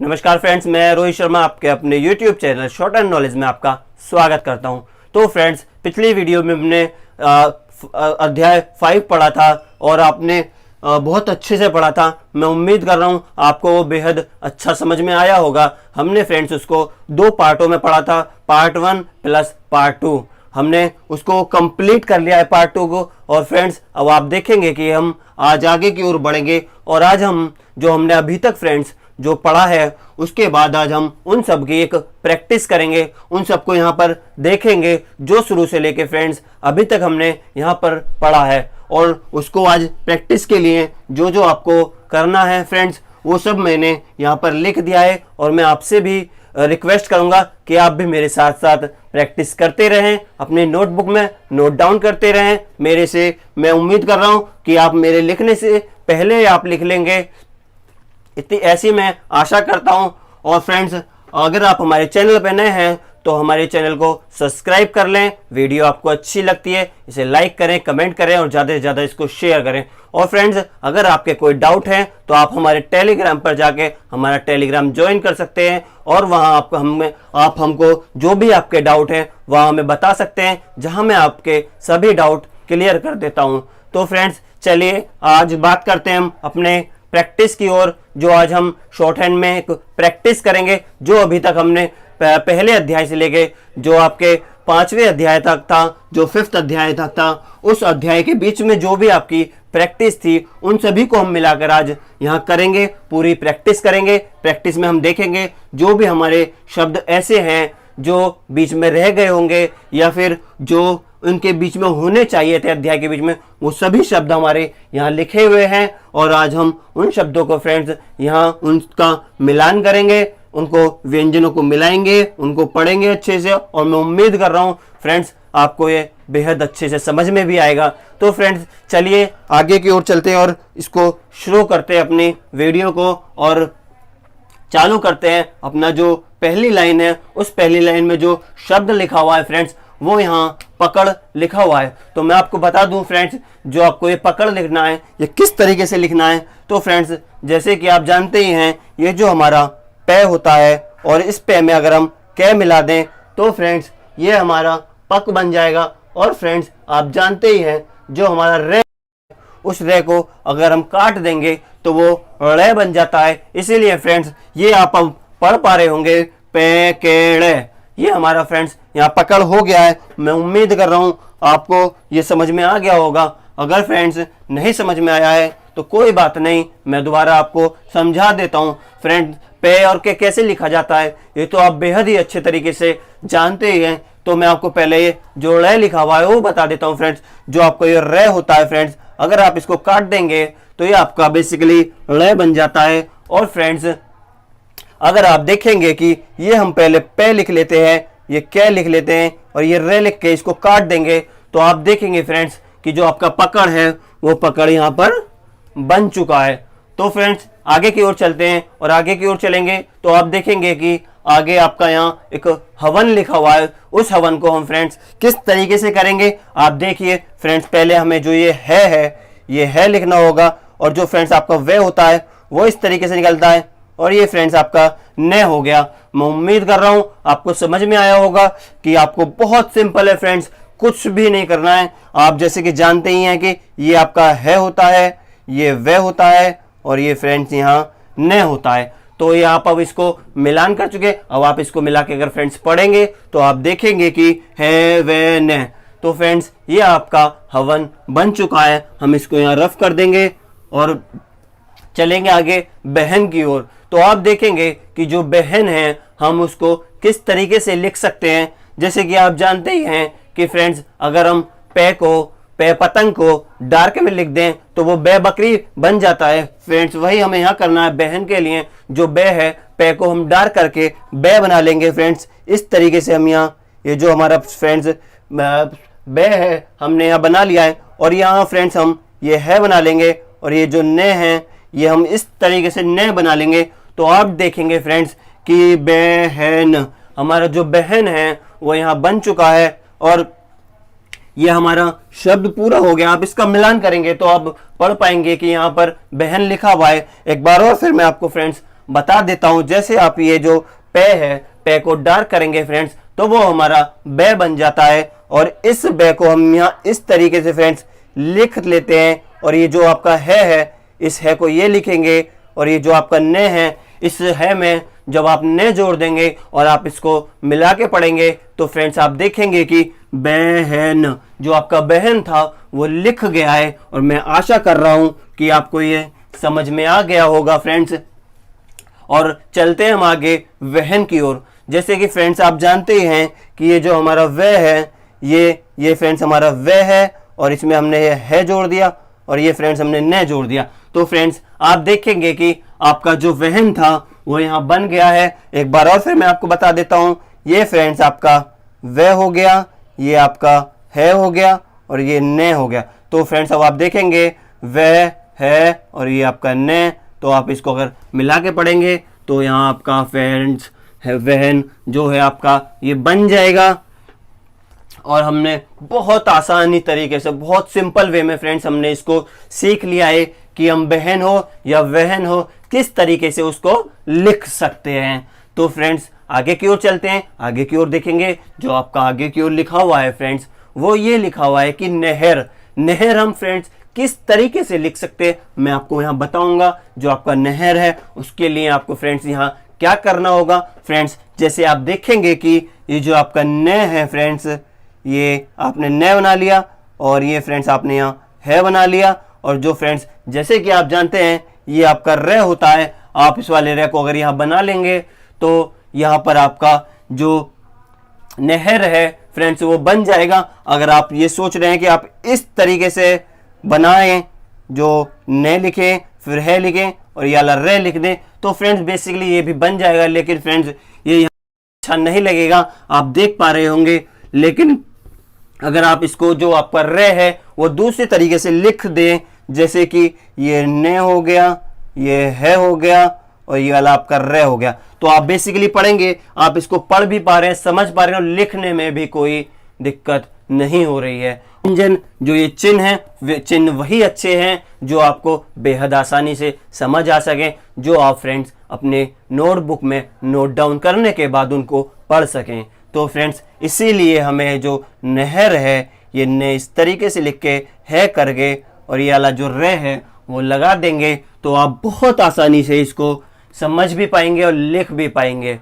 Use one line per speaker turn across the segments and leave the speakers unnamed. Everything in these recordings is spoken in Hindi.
नमस्कार फ्रेंड्स, मैं रोहित शर्मा आपके अपने YouTube channel short and knowledge में आपका स्वागत करता हूं। तो फ्रेंड्स, पिछली वीडियो में हमने अध्याय 5 पढ़ा था और आपने बहुत अच्छे से पढ़ा था। मैं उम्मीद कर रहा हूं आपको वो बेहद अच्छा समझ में आया होगा। हमने फ्रेंड्स उसको 2 पार्टों में पढ़ा था, पार्ट 1 प्लस पार्ट 2। हमने उसको कंप्लीट कर लिया है पार्ट 2 को। और फ्रेंड्स, अब आप देखेंगे कि हम आज आगे की ओर बढ़ेंगे और आज हम जो हमने अभी तक फ्रेंड्स जो पढ़ा है उसके बाद आज हम उन सब की एक प्रैक्टिस करेंगे, उन सबको यहाँ पर देखेंगे जो शुरू से लेके फ्रेंड्स अभी तक हमने यहाँ पर पढ़ा है। और उसको आज प्रैक्टिस के लिए जो जो आपको करना है फ्रेंड्स वो सब मैंने यहाँ पर लिख दिया है। और मैं आपसे भी रिक्वेस्ट करूंगा कि आप भी मेरे साथ साथ प्रैक्टिस करते रहें, अपने नोटबुक में नोट डाउन करते रहें मेरे से। मैं उम्मीद कर रहा हूं कि आप मेरे लिखने से पहले आप लिख लेंगे, इतनी ऐसी मैं आशा करता हूं। और फ्रेंड्स, अगर आप हमारे चैनल पर नए हैं तो हमारे चैनल को सब्सक्राइब कर लें। वीडियो आपको अच्छी लगती है इसे लाइक करें, कमेंट करें और ज़्यादा से ज़्यादा इसको शेयर करें। और फ्रेंड्स, अगर आपके कोई डाउट है तो आप हमारे टेलीग्राम पर जाके हमारा टेलीग्राम ज्वाइन कर सकते हैं और वहाँ आप हमको जो भी आपके डाउट हैं वहाँ हमें बता सकते हैं, जहाँ मैं आपके सभी डाउट क्लियर कर देता हूँ। तो फ्रेंड्स, चलिए आज बात करते हैं हम अपने प्रैक्टिस की ओर। जो आज हम शॉर्ट हैंड में एक प्रैक्टिस करेंगे जो अभी तक हमने पहले अध्याय से लेके जो आपके 5वें अध्याय तक था, जो 5th अध्याय तक था, उस अध्याय के बीच में जो भी आपकी प्रैक्टिस थी उन सभी को हम मिलाकर आज यहाँ करेंगे, पूरी प्रैक्टिस करेंगे। प्रैक्टिस में हम देखेंगे जो भी हमारे शब्द ऐसे हैं जो बीच में रह गए होंगे या फिर जो उनके बीच में होने चाहिए थे अध्याय के बीच में, वो सभी शब्द हमारे यहाँ लिखे हुए हैं। और आज हम उन शब्दों को फ्रेंड्स यहाँ उनका मिलान करेंगे, उनको व्यंजनों को मिलाएंगे, उनको पढ़ेंगे अच्छे से। और मैं उम्मीद कर रहा हूँ फ्रेंड्स आपको ये बेहद अच्छे से समझ में भी आएगा। तो फ्रेंड्स, चलिए आगे की ओर चलते हैं और इसको शुरू करते हैं अपनी वीडियो को और चालू करते हैं। अपना जो पहली लाइन है उस पहली लाइन में जो शब्द लिखा हुआ है फ्रेंड्स वो यहाँ पकड़ लिखा हुआ है। तो मैं आपको बता दूं फ्रेंड्स, जो आपको ये पकड़ लिखना है ये किस तरीके से लिखना है। तो फ्रेंड्स, जैसे कि आप जानते ही हैं, ये जो हमारा पे होता है और इस पे में अगर हम कै मिला दें तो फ्रेंड्स ये हमारा पक बन जाएगा। और फ्रेंड्स, आप जानते ही हैं जो हमारा रे, उस रे को अगर हम काट देंगे तो वो रे बन जाता है। इसीलिए फ्रेंड्स ये आप अब पढ़ पा रहे होंगे, पे केड़े, ये हमारा फ्रेंड्स यहाँ पकड़ हो गया है। मैं उम्मीद कर रहा हूँ आपको ये समझ में आ गया होगा। अगर फ्रेंड्स नहीं समझ में आया है तो कोई बात नहीं, मैं दोबारा आपको समझा देता हूँ। फ्रेंड्स, पे और के कैसे लिखा जाता है ये तो आप बेहद ही अच्छे तरीके से जानते ही हैं। तो मैं आपको पहले ये जो रे लिखा हुआ है वो बता देता हूँ फ्रेंड्स। जो आपको ये रे होता है फ्रेंड्स, अगर आप इसको काट देंगे तो ये आपका बेसिकली रे बन जाता है। और फ्रेंड्स, अगर आप देखेंगे कि ये हम पहले पे लिख लेते हैं, ये कै लिख लेते हैं और ये रे लिख के इसको काट देंगे तो आप देखेंगे फ्रेंड्स कि जो आपका पकड़ है वो पकड़ यहाँ पर बन चुका है। तो फ्रेंड्स, आगे की ओर चलते हैं और आगे की ओर चलेंगे तो आप देखेंगे कि आगे आपका यहाँ एक हवन लिखा हुआ है। उस हवन को हम फ्रेंड्स किस तरीके से करेंगे आप देखिए। फ्रेंड्स, पहले हमें जो ये ये है लिखना होगा और जो फ्रेंड्स आपका वे होता है वो इस तरीके से निकलता है और ये फ्रेंड्स आपका न हो गया। मैं उम्मीद कर रहा हूं आपको समझ में आया होगा कि आपको बहुत सिंपल है फ्रेंड्स, कुछ भी नहीं करना है। आप जैसे कि जानते ही हैं कि ये आपका है होता है, ये वे होता है और ये फ्रेंड्स यहाँ न होता है। तो ये आप अब इसको मिलान कर चुके। अब आप इसको मिला के अगर फ्रेंड्स पढ़ेंगे तो आप देखेंगे कि है वे न। तो फ्रेंड्स, ये आपका हवन बन चुका है। हम इसको यहाँ रफ कर देंगे और चलेंगे आगे बहन की ओर। तो आप देखेंगे कि जो बहन है हम उसको किस तरीके से लिख सकते हैं। जैसे कि आप जानते ही हैं कि फ्रेंड्स, अगर हम पे पतंग को डार्क में लिख दें तो वो बे बकरी बन जाता है। फ्रेंड्स, वही हमें यहाँ करना है बहन के लिए। जो बे है, पे को हम डार्क करके बे बना लेंगे फ्रेंड्स। इस तरीके से हम यहाँ ये जो हमारा फ्रेंड्स बे है हमने यहाँ बना लिया है। और यहाँ फ्रेंड्स हम ये है बना लेंगे और ये जो ने है ये हम इस तरीके से ने बना लेंगे। तो आप देखेंगे फ्रेंड्स कि बहन, हमारा जो बहन है वो यहाँ बन चुका है और ये हमारा शब्द पूरा हो गया। आप इसका मिलान करेंगे तो आप पढ़ पाएंगे कि यहाँ पर बहन लिखा हुआ है। एक बार और फिर मैं आपको फ्रेंड्स बता देता हूं। जैसे आप ये जो पे है, पे को डार्क करेंगे फ्रेंड्स तो वो हमारा बे बन जाता है, और इस बे को हम यहाँ इस तरीके से फ्रेंड्स लिख लेते हैं। और ये जो आपका है इस है को ये लिखेंगे, और ये जो आपका ने है, इस है में जब आप ने जोड़ देंगे और आप इसको मिला के पढ़ेंगे तो फ्रेंड्स आप देखेंगे कि बहन, जो आपका बहन था वो लिख गया है। और मैं आशा कर रहा हूं कि आपको ये समझ में आ गया होगा फ्रेंड्स। और चलते हैं हम आगे वहन की ओर। जैसे कि फ्रेंड्स आप जानते ही हैं कि ये जो हमारा वह है, ये फ्रेंड्स हमारा वह है, और इसमें हमने ये है जोड़ दिया, और ये फ्रेंड्स हमने न जोड़ दिया। तो फ्रेंड्स आप देखेंगे कि आपका जो वहन था वो यहाँ बन गया है। एक बार और फिर मैं आपको बता देता हूँ, ये फ्रेंड्स आपका वह हो गया, ये आपका है हो गया, और ये न हो गया। तो फ्रेंड्स अब आप देखेंगे वह है और ये आपका न, तो आप इसको अगर मिला के पढ़ेंगे तो यहाँ आपका फ्रेंड्स है वहन जो है आपका ये बन जाएगा। और हमने बहुत आसानी तरीके से, बहुत सिंपल वे में फ्रेंड्स हमने इसको सीख लिया है कि हम बहन हो या वहन हो किस तरीके से उसको लिख सकते हैं। तो फ्रेंड्स आगे की ओर चलते हैं, आगे की ओर देखेंगे। जो आपका आगे की ओर लिखा हुआ है फ्रेंड्स वो ये लिखा हुआ है कि नहर। नहर हम फ्रेंड्स किस तरीके से लिख सकते हैं मैं आपको यहाँ बताऊंगा। जो आपका नहर है उसके लिए आपको फ्रेंड्स यहाँ क्या करना होगा। फ्रेंड्स जैसे आप देखेंगे कि ये जो आपका न है फ्रेंड्स, ये आपने न बना लिया, और ये फ्रेंड्स आपने यहाँ है बना लिया। और जो फ्रेंड्स जैसे कि आप जानते हैं ये आपका र होता है, आप इस वाले र को अगर यहाँ बना लेंगे तो यहाँ पर आपका जो नहर है फ्रेंड्स वो बन जाएगा। अगर आप ये सोच रहे हैं कि आप इस तरीके से बनाएं, जो न लिखें फिर है लिखें और ये वाला र लिख दें, तो फ्रेंड्स बेसिकली ये भी बन जाएगा। लेकिन फ्रेंड्स ये यहाँ अच्छा नहीं लगेगा, आप देख पा रहे होंगे। लेकिन अगर आप इसको जो आपका र है वो दूसरे तरीके से लिख दें, जैसे कि ये न हो गया, ये है हो गया, और ये वाला आपका र हो गया, तो आप बेसिकली पढ़ेंगे, आप इसको पढ़ भी पा रहे हैं, समझ पा रहे हैं, और लिखने में भी कोई दिक्कत नहीं हो रही है। व्यंजन जो ये चिन्ह है, वे चिन्ह वही अच्छे हैं जो आपको बेहद आसानी से समझ आ सकें, जो आप फ्रेंड्स अपने नोटबुक में नोट डाउन करने के बाद उनको पढ़ सकें। तो फ्रेंड्स इसीलिए हमें जो नहर है ये न इस तरीके से लिख के है करके, और ये वाला जो र है वो लगा देंगे, तो आप बहुत आसानी से इसको समझ भी पाएंगे और लिख भी पाएंगे।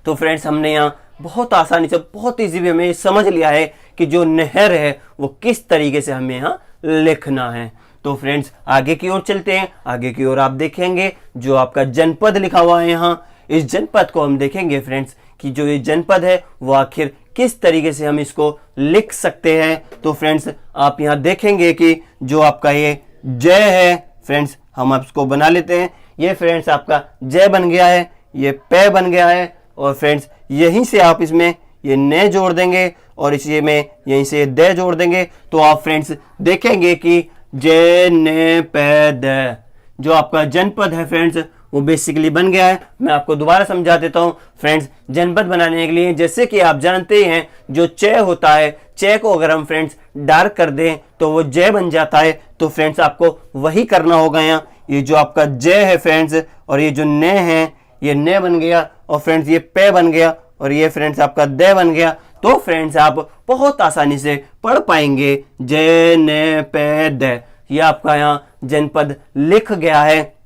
तो फ्रेंड्स हमने यहाँ बहुत आसानी से, बहुत इजी वे में समझ लिया है कि जो नहर है वो किस तरीके से हमें यहाँ लिखना है। तो फ्रेंड्स आगे की ओर चलते हैं। आगे की ओर आप देखेंगे जो आपका जनपद लिखा हुआ है यहाँ, इस जनपद को हम देखेंगे फ्रेंड्स कि जो ये जनपद है वो आखिर किस तरीके से हम इसको लिख सकते हैं। तो फ्रेंड्स आप यहाँ देखेंगे कि जो आपका ये जय है फ्रेंड्स, हम इसको बना लेते हैं। ये फ्रेंड्स आपका जय बन गया है, ये पे बन गया है, और फ्रेंड्स यहीं से आप इसमें ये न जोड़ देंगे और इसी में यहीं से दे जोड़ देंगे, तो आप फ्रेंड्स देखेंगे कि जय ने पे द, जो आपका जनपद है फ्रेंड्स वो बेसिकली बन गया है। मैं आपको दोबारा समझा देता हूँ फ्रेंड्स। जनपद बनाने के लिए जैसे कि आप जानते ही हैं जो च होता है, च को अगर हम फ्रेंड्स डार्क कर दें तो वो जय बन जाता है। तो फ्रेंड्स आपको वही करना होगा यहाँ। ये जो आपका जय है फ्रेंड्स, और ये जो न है ये न बन गया, और फ्रेंड्स ये पे बन गया, और ये फ्रेंड्स आपका द बन गया। तो फ्रेंड्स आप बहुत आसानी से पढ़ पाएंगे जय न पे द। ये आपका यहाँ जनपद लिख गया है।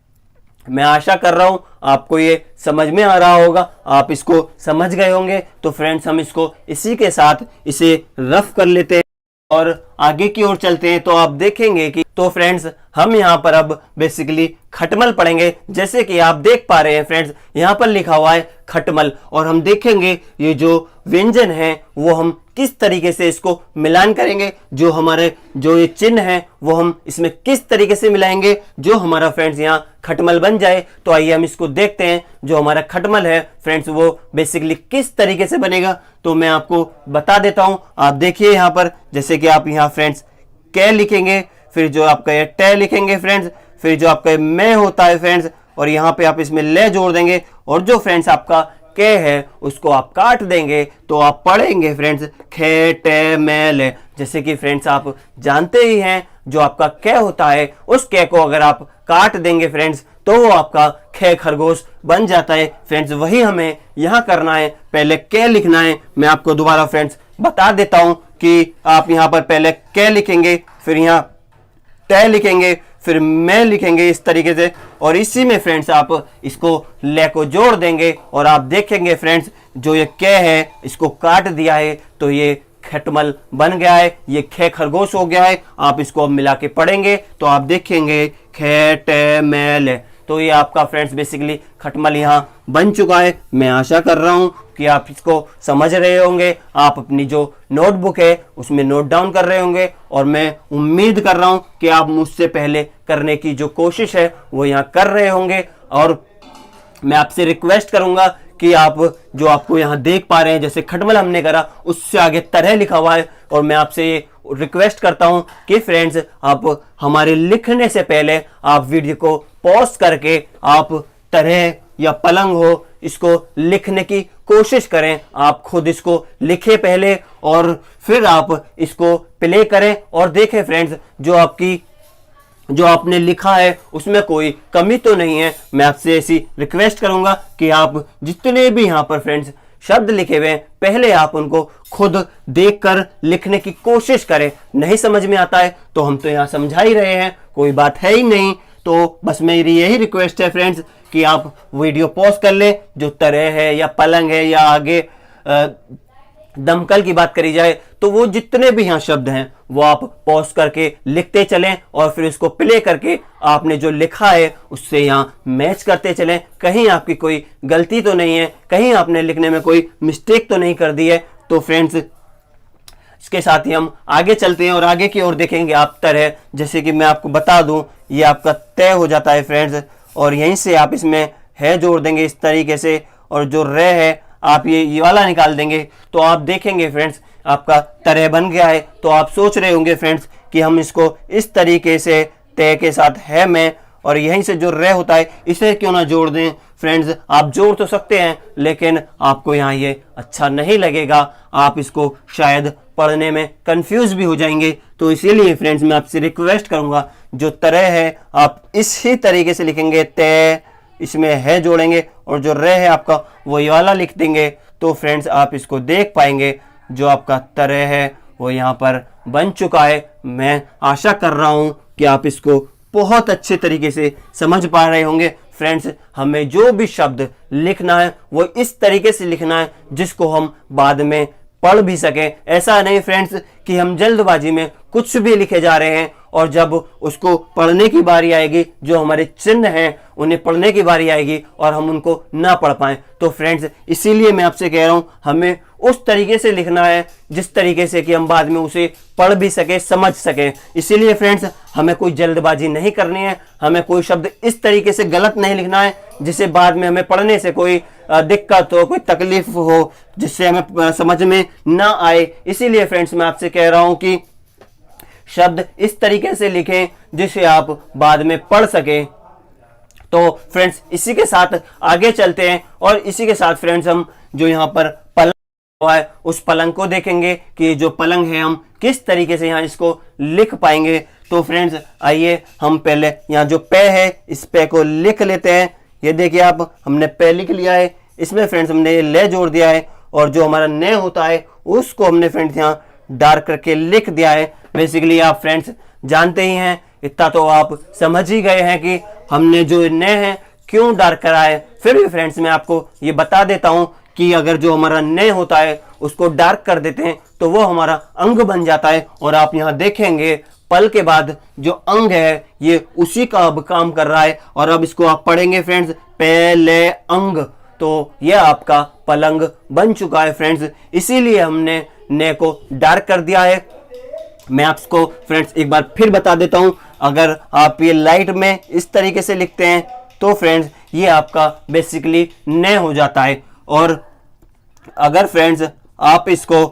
मैं आशा कर रहा हूं आपको ये समझ में आ रहा होगा, आप इसको समझ गए होंगे। तो फ्रेंड्स हम इसको इसी के साथ इसे रफ कर लेते हैं और आगे की ओर चलते हैं। तो आप देखेंगे कि तो फ्रेंड्स हम यहाँ पर अब बेसिकली खटमल पढ़ेंगे। जैसे कि आप देख पा रहे हैं फ्रेंड्स यहाँ पर लिखा हुआ है खटमल, और हम देखेंगे ये जो व्यंजन है वो हम किस तरीके से इसको मिलान करेंगे। जो हमारे जो ये चिन्ह है वो हम इसमें किस तरीके से मिलाएंगे जो हमारा फ्रेंड्स यहाँ खटमल बन जाए। तो आइए हम इसको देखते हैं। जो हमारा खटमल है फ्रेंड्स वो बेसिकली किस तरीके से बनेगा, तो मैं आपको बता देता हूं। आप देखिए यहाँ पर, जैसे कि आप यहाँ फ्रेंड्स क लिखेंगे, फिर जो आपका ये ट लिखेंगे फ्रेंड्स, फिर जो आपका मैं होता है फ्रेंड्स, और यहाँ पे आप इसमें ले जोड़ देंगे, और जो फ्रेंड्स आपका के है उसको आप काट देंगे। तो आप पढ़ेंगे फ्रेंड्स खे टे मैं ले। जैसे कि फ्रेंड्स आप जानते ही हैं जो आपका कै होता है उस कै को अगर आप काट देंगे फ्रेंड्स तो वो आपका खे खरगोश बन जाता है फ्रेंड्स। वही हमें यहाँ करना है, पहले के लिखना है। मैं आपको दोबारा फ्रेंड्स बता देता हूं कि आप यहाँ पर पहले के लिखेंगे, फिर यहाँ तय लिखेंगे, फिर मैं लिखेंगे इस तरीके से, और इसी में फ्रेंड्स आप इसको ले को जोड़ देंगे और आप देखेंगे फ्रेंड्स जो ये के है इसको काट दिया है तो ये खटमल बन गया है, ये खे खरगोश हो गया है। आप इसको अब मिला के पढ़ेंगे तो आप देखेंगे खे टे मैल, तो ये आपका फ्रेंड्स बेसिकली खटमल यहाँ बन चुका है। मैं आशा कर रहा हूँ कि आप इसको समझ रहे होंगे, आप अपनी जो नोटबुक है उसमें नोट डाउन कर रहे होंगे, और मैं उम्मीद कर रहा हूँ कि आप मुझसे पहले करने की जो कोशिश है वो यहाँ कर रहे होंगे। और मैं आपसे रिक्वेस्ट करूंगा कि आप जो आपको यहाँ देख पा रहे हैं जैसे खटमल हमने करा उससे आगे तरह लिखा हुआ है, और मैं आपसे ये रिक्वेस्ट करता हूं कि फ्रेंड्स आप हमारे लिखने से पहले आप वीडियो को पॉज करके आप तरह या पलंग हो इसको लिखने की कोशिश करें। आप खुद इसको लिखें पहले और फिर आप इसको प्ले करें और देखें फ्रेंड्स जो आपने लिखा है उसमें कोई कमी तो नहीं है। मैं आपसे ऐसी रिक्वेस्ट करूंगा कि आप जितने भी यहाँ पर फ्रेंड्स शब्द लिखे हुए हैं पहले आप उनको खुद देखकर लिखने की कोशिश करें। नहीं समझ में आता है तो हम तो यहाँ समझा ही रहे हैं, कोई बात है ही नहीं। तो बस मेरी यही रिक्वेस्ट है फ्रेंड्स कि आप वीडियो पॉज कर ले, जो तरह है या पलंग है या आगे दमकल की बात करी जाए तो वो जितने भी यहाँ शब्द हैं वो आप पॉज करके लिखते चलें और फिर इसको प्ले करके आपने जो लिखा है उससे यहाँ मैच करते चलें। कहीं आपकी कोई गलती तो नहीं है, कहीं आपने लिखने में कोई मिस्टेक तो नहीं कर दी है। तो फ्रेंड्स इसके साथ ही हम आगे चलते हैं और आगे की ओर देखेंगे। आप तरह जैसे कि मैं आपको बता दूं ये आपका तय हो जाता है फ्रेंड्स, और यहीं से आप इसमें है जोड़ देंगे इस तरीके से, और जो रे है आप ये वाला निकाल देंगे तो आप देखेंगे फ्रेंड्स आपका तरह बन गया है। तो आप सोच रहे होंगे फ्रेंड्स कि हम इसको इस तरीके से तय के साथ है में, और यहीं से जो रे होता है इसे क्यों ना जोड़ दें। फ्रेंड्स आप जोड़ तो सकते हैं लेकिन आपको यहाँ ये अच्छा नहीं लगेगा, आप इसको शायद पढ़ने में कंफ्यूज भी हो जाएंगे। तो इसीलिए फ्रेंड्स मैं आपसे रिक्वेस्ट करूंगा जो तरह है आप इसी तरीके से लिखेंगे, तय इसमें है जोड़ेंगे और जो रे है आपका वो ये वाला लिख देंगे। तो फ्रेंड्स आप इसको देख पाएंगे जो आपका तरह है वो यहाँ पर बन चुका है। मैं आशा कर रहा हूँ कि आप इसको बहुत अच्छे तरीके से समझ पा रहे होंगे। फ्रेंड्स हमें जो भी शब्द लिखना है वो इस तरीके से लिखना है जिसको हम बाद में पढ़ भी सकें। ऐसा नहीं फ्रेंड्स कि हम जल्दबाजी में कुछ भी लिखे जा रहे हैं और जब उसको पढ़ने की बारी आएगी, जो हमारे चिन्ह हैं उन्हें पढ़ने की बारी आएगी और हम उनको ना पढ़ पाएं। तो फ्रेंड्स इसीलिए मैं आपसे कह रहा हूं हमें उस तरीके से लिखना है जिस तरीके से कि हम बाद में उसे पढ़ भी सके, समझ सके। इसीलिए फ्रेंड्स हमें कोई जल्दबाजी नहीं करनी है, हमें कोई शब्द इस तरीके से गलत नहीं लिखना है जिससे बाद में हमें पढ़ने से कोई दिक्कत हो, कोई तकलीफ हो, जिससे हमें समझ में ना आए। इसीलिए फ्रेंड्स मैं आपसे कह रहा हूं कि शब्द इस तरीके से लिखें जिसे आप बाद में पढ़ सकें। तो फ्रेंड्स इसी के साथ आगे चलते हैं और इसी के साथ फ्रेंड्स हम जो यहाँ पर पलंग हुआ है उस पलंग को देखेंगे कि जो पलंग है हम किस तरीके से यहाँ इसको लिख पाएंगे। तो फ्रेंड्स आइए हम पहले यहाँ जो पे है इस पे को लिख लेते हैं। ये देखिए आप हमने पे लिख लिया है, इसमें फ्रेंड्स हमने ये ले जोड़ दिया है और जो हमारा ने होता है उसको हमने फ्रेंड्स यहाँ डार्क करके लिख दिया है। बेसिकली आप फ्रेंड्स जानते ही हैं, इतना तो आप समझ ही गए हैं कि हमने जो ने है क्यों डार्क करा है। फिर भी फ्रेंड्स मैं आपको ये बता देता हूं कि अगर जो हमारा ने होता है उसको डार्क कर देते हैं तो वो हमारा अंग बन जाता है। और आप यहाँ देखेंगे पल के बाद जो अंग है ये उसी का अब काम कर रहा है और अब इसको आप पढ़ेंगे फ्रेंड्स पहले अंग। तो ये आपका पलंग बन चुका है फ्रेंड्स, इसीलिए हमने ने को डार्क कर दिया है। मैं आपको फ्रेंड्स एक बार फिर बता देता हूं, अगर आप ये लाइट में इस तरीके से लिखते हैं तो फ्रेंड्स ये आपका बेसिकली ने हो जाता है, और अगर फ्रेंड्स आप इसको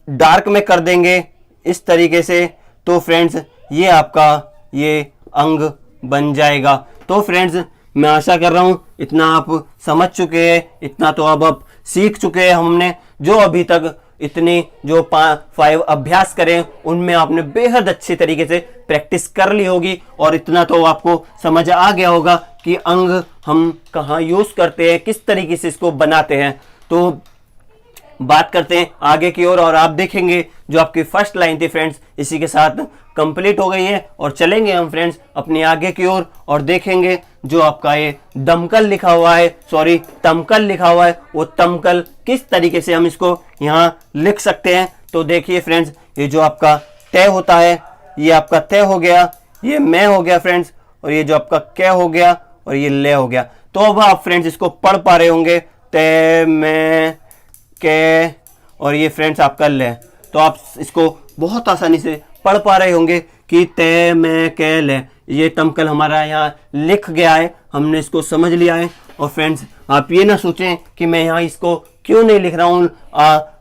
डार्क में कर देंगे इस तरीके से तो फ्रेंड्स ये आपका ये अंग बन जाएगा। तो फ्रेंड्स मैं आशा कर रहा हूं इतना आप समझ चुके हैं, इतना तो अब आप सीख चुके हैं। हमने जो अभी तक इतने जो 5 अभ्यास करें उनमें आपने बेहद अच्छी तरीके से प्रैक्टिस कर ली होगी और इतना तो आपको समझ आ गया होगा कि अंग हम कहाँ यूज करते हैं, किस तरीके से इसको बनाते हैं। तो बात करते हैं आगे की ओर और आप देखेंगे जो आपकी फर्स्ट लाइन थी फ्रेंड्स इसी के साथ कंप्लीट हो गई है और चलेंगे हम फ्रेंड्स अपने आगे की ओर और देखेंगे जो आपका ये दमकल लिखा हुआ है, सॉरी तमकल लिखा हुआ है, वो तमकल किस तरीके से हम इसको यहाँ लिख सकते हैं। तो देखिए फ्रेंड्स, ये जो आपका तय होता है ये आपका तय हो गया, ये मैं हो गया फ्रेंड्स, और ये जो आपका कै हो गया और ये ले हो गया। तो अब आप फ्रेंड्स इसको पढ़ पा रहे होंगे, तय मैं के और ये फ्रेंड्स आपका ले। तो आप इसको बहुत आसानी से पढ़ पा रहे होंगे कि तय मैं के ले, ये तमकल हमारा यहाँ लिख गया है, हमने इसको समझ लिया है। और फ्रेंड्स आप ये ना सोचें कि मैं यहाँ इसको क्यों नहीं लिख रहा हूँ,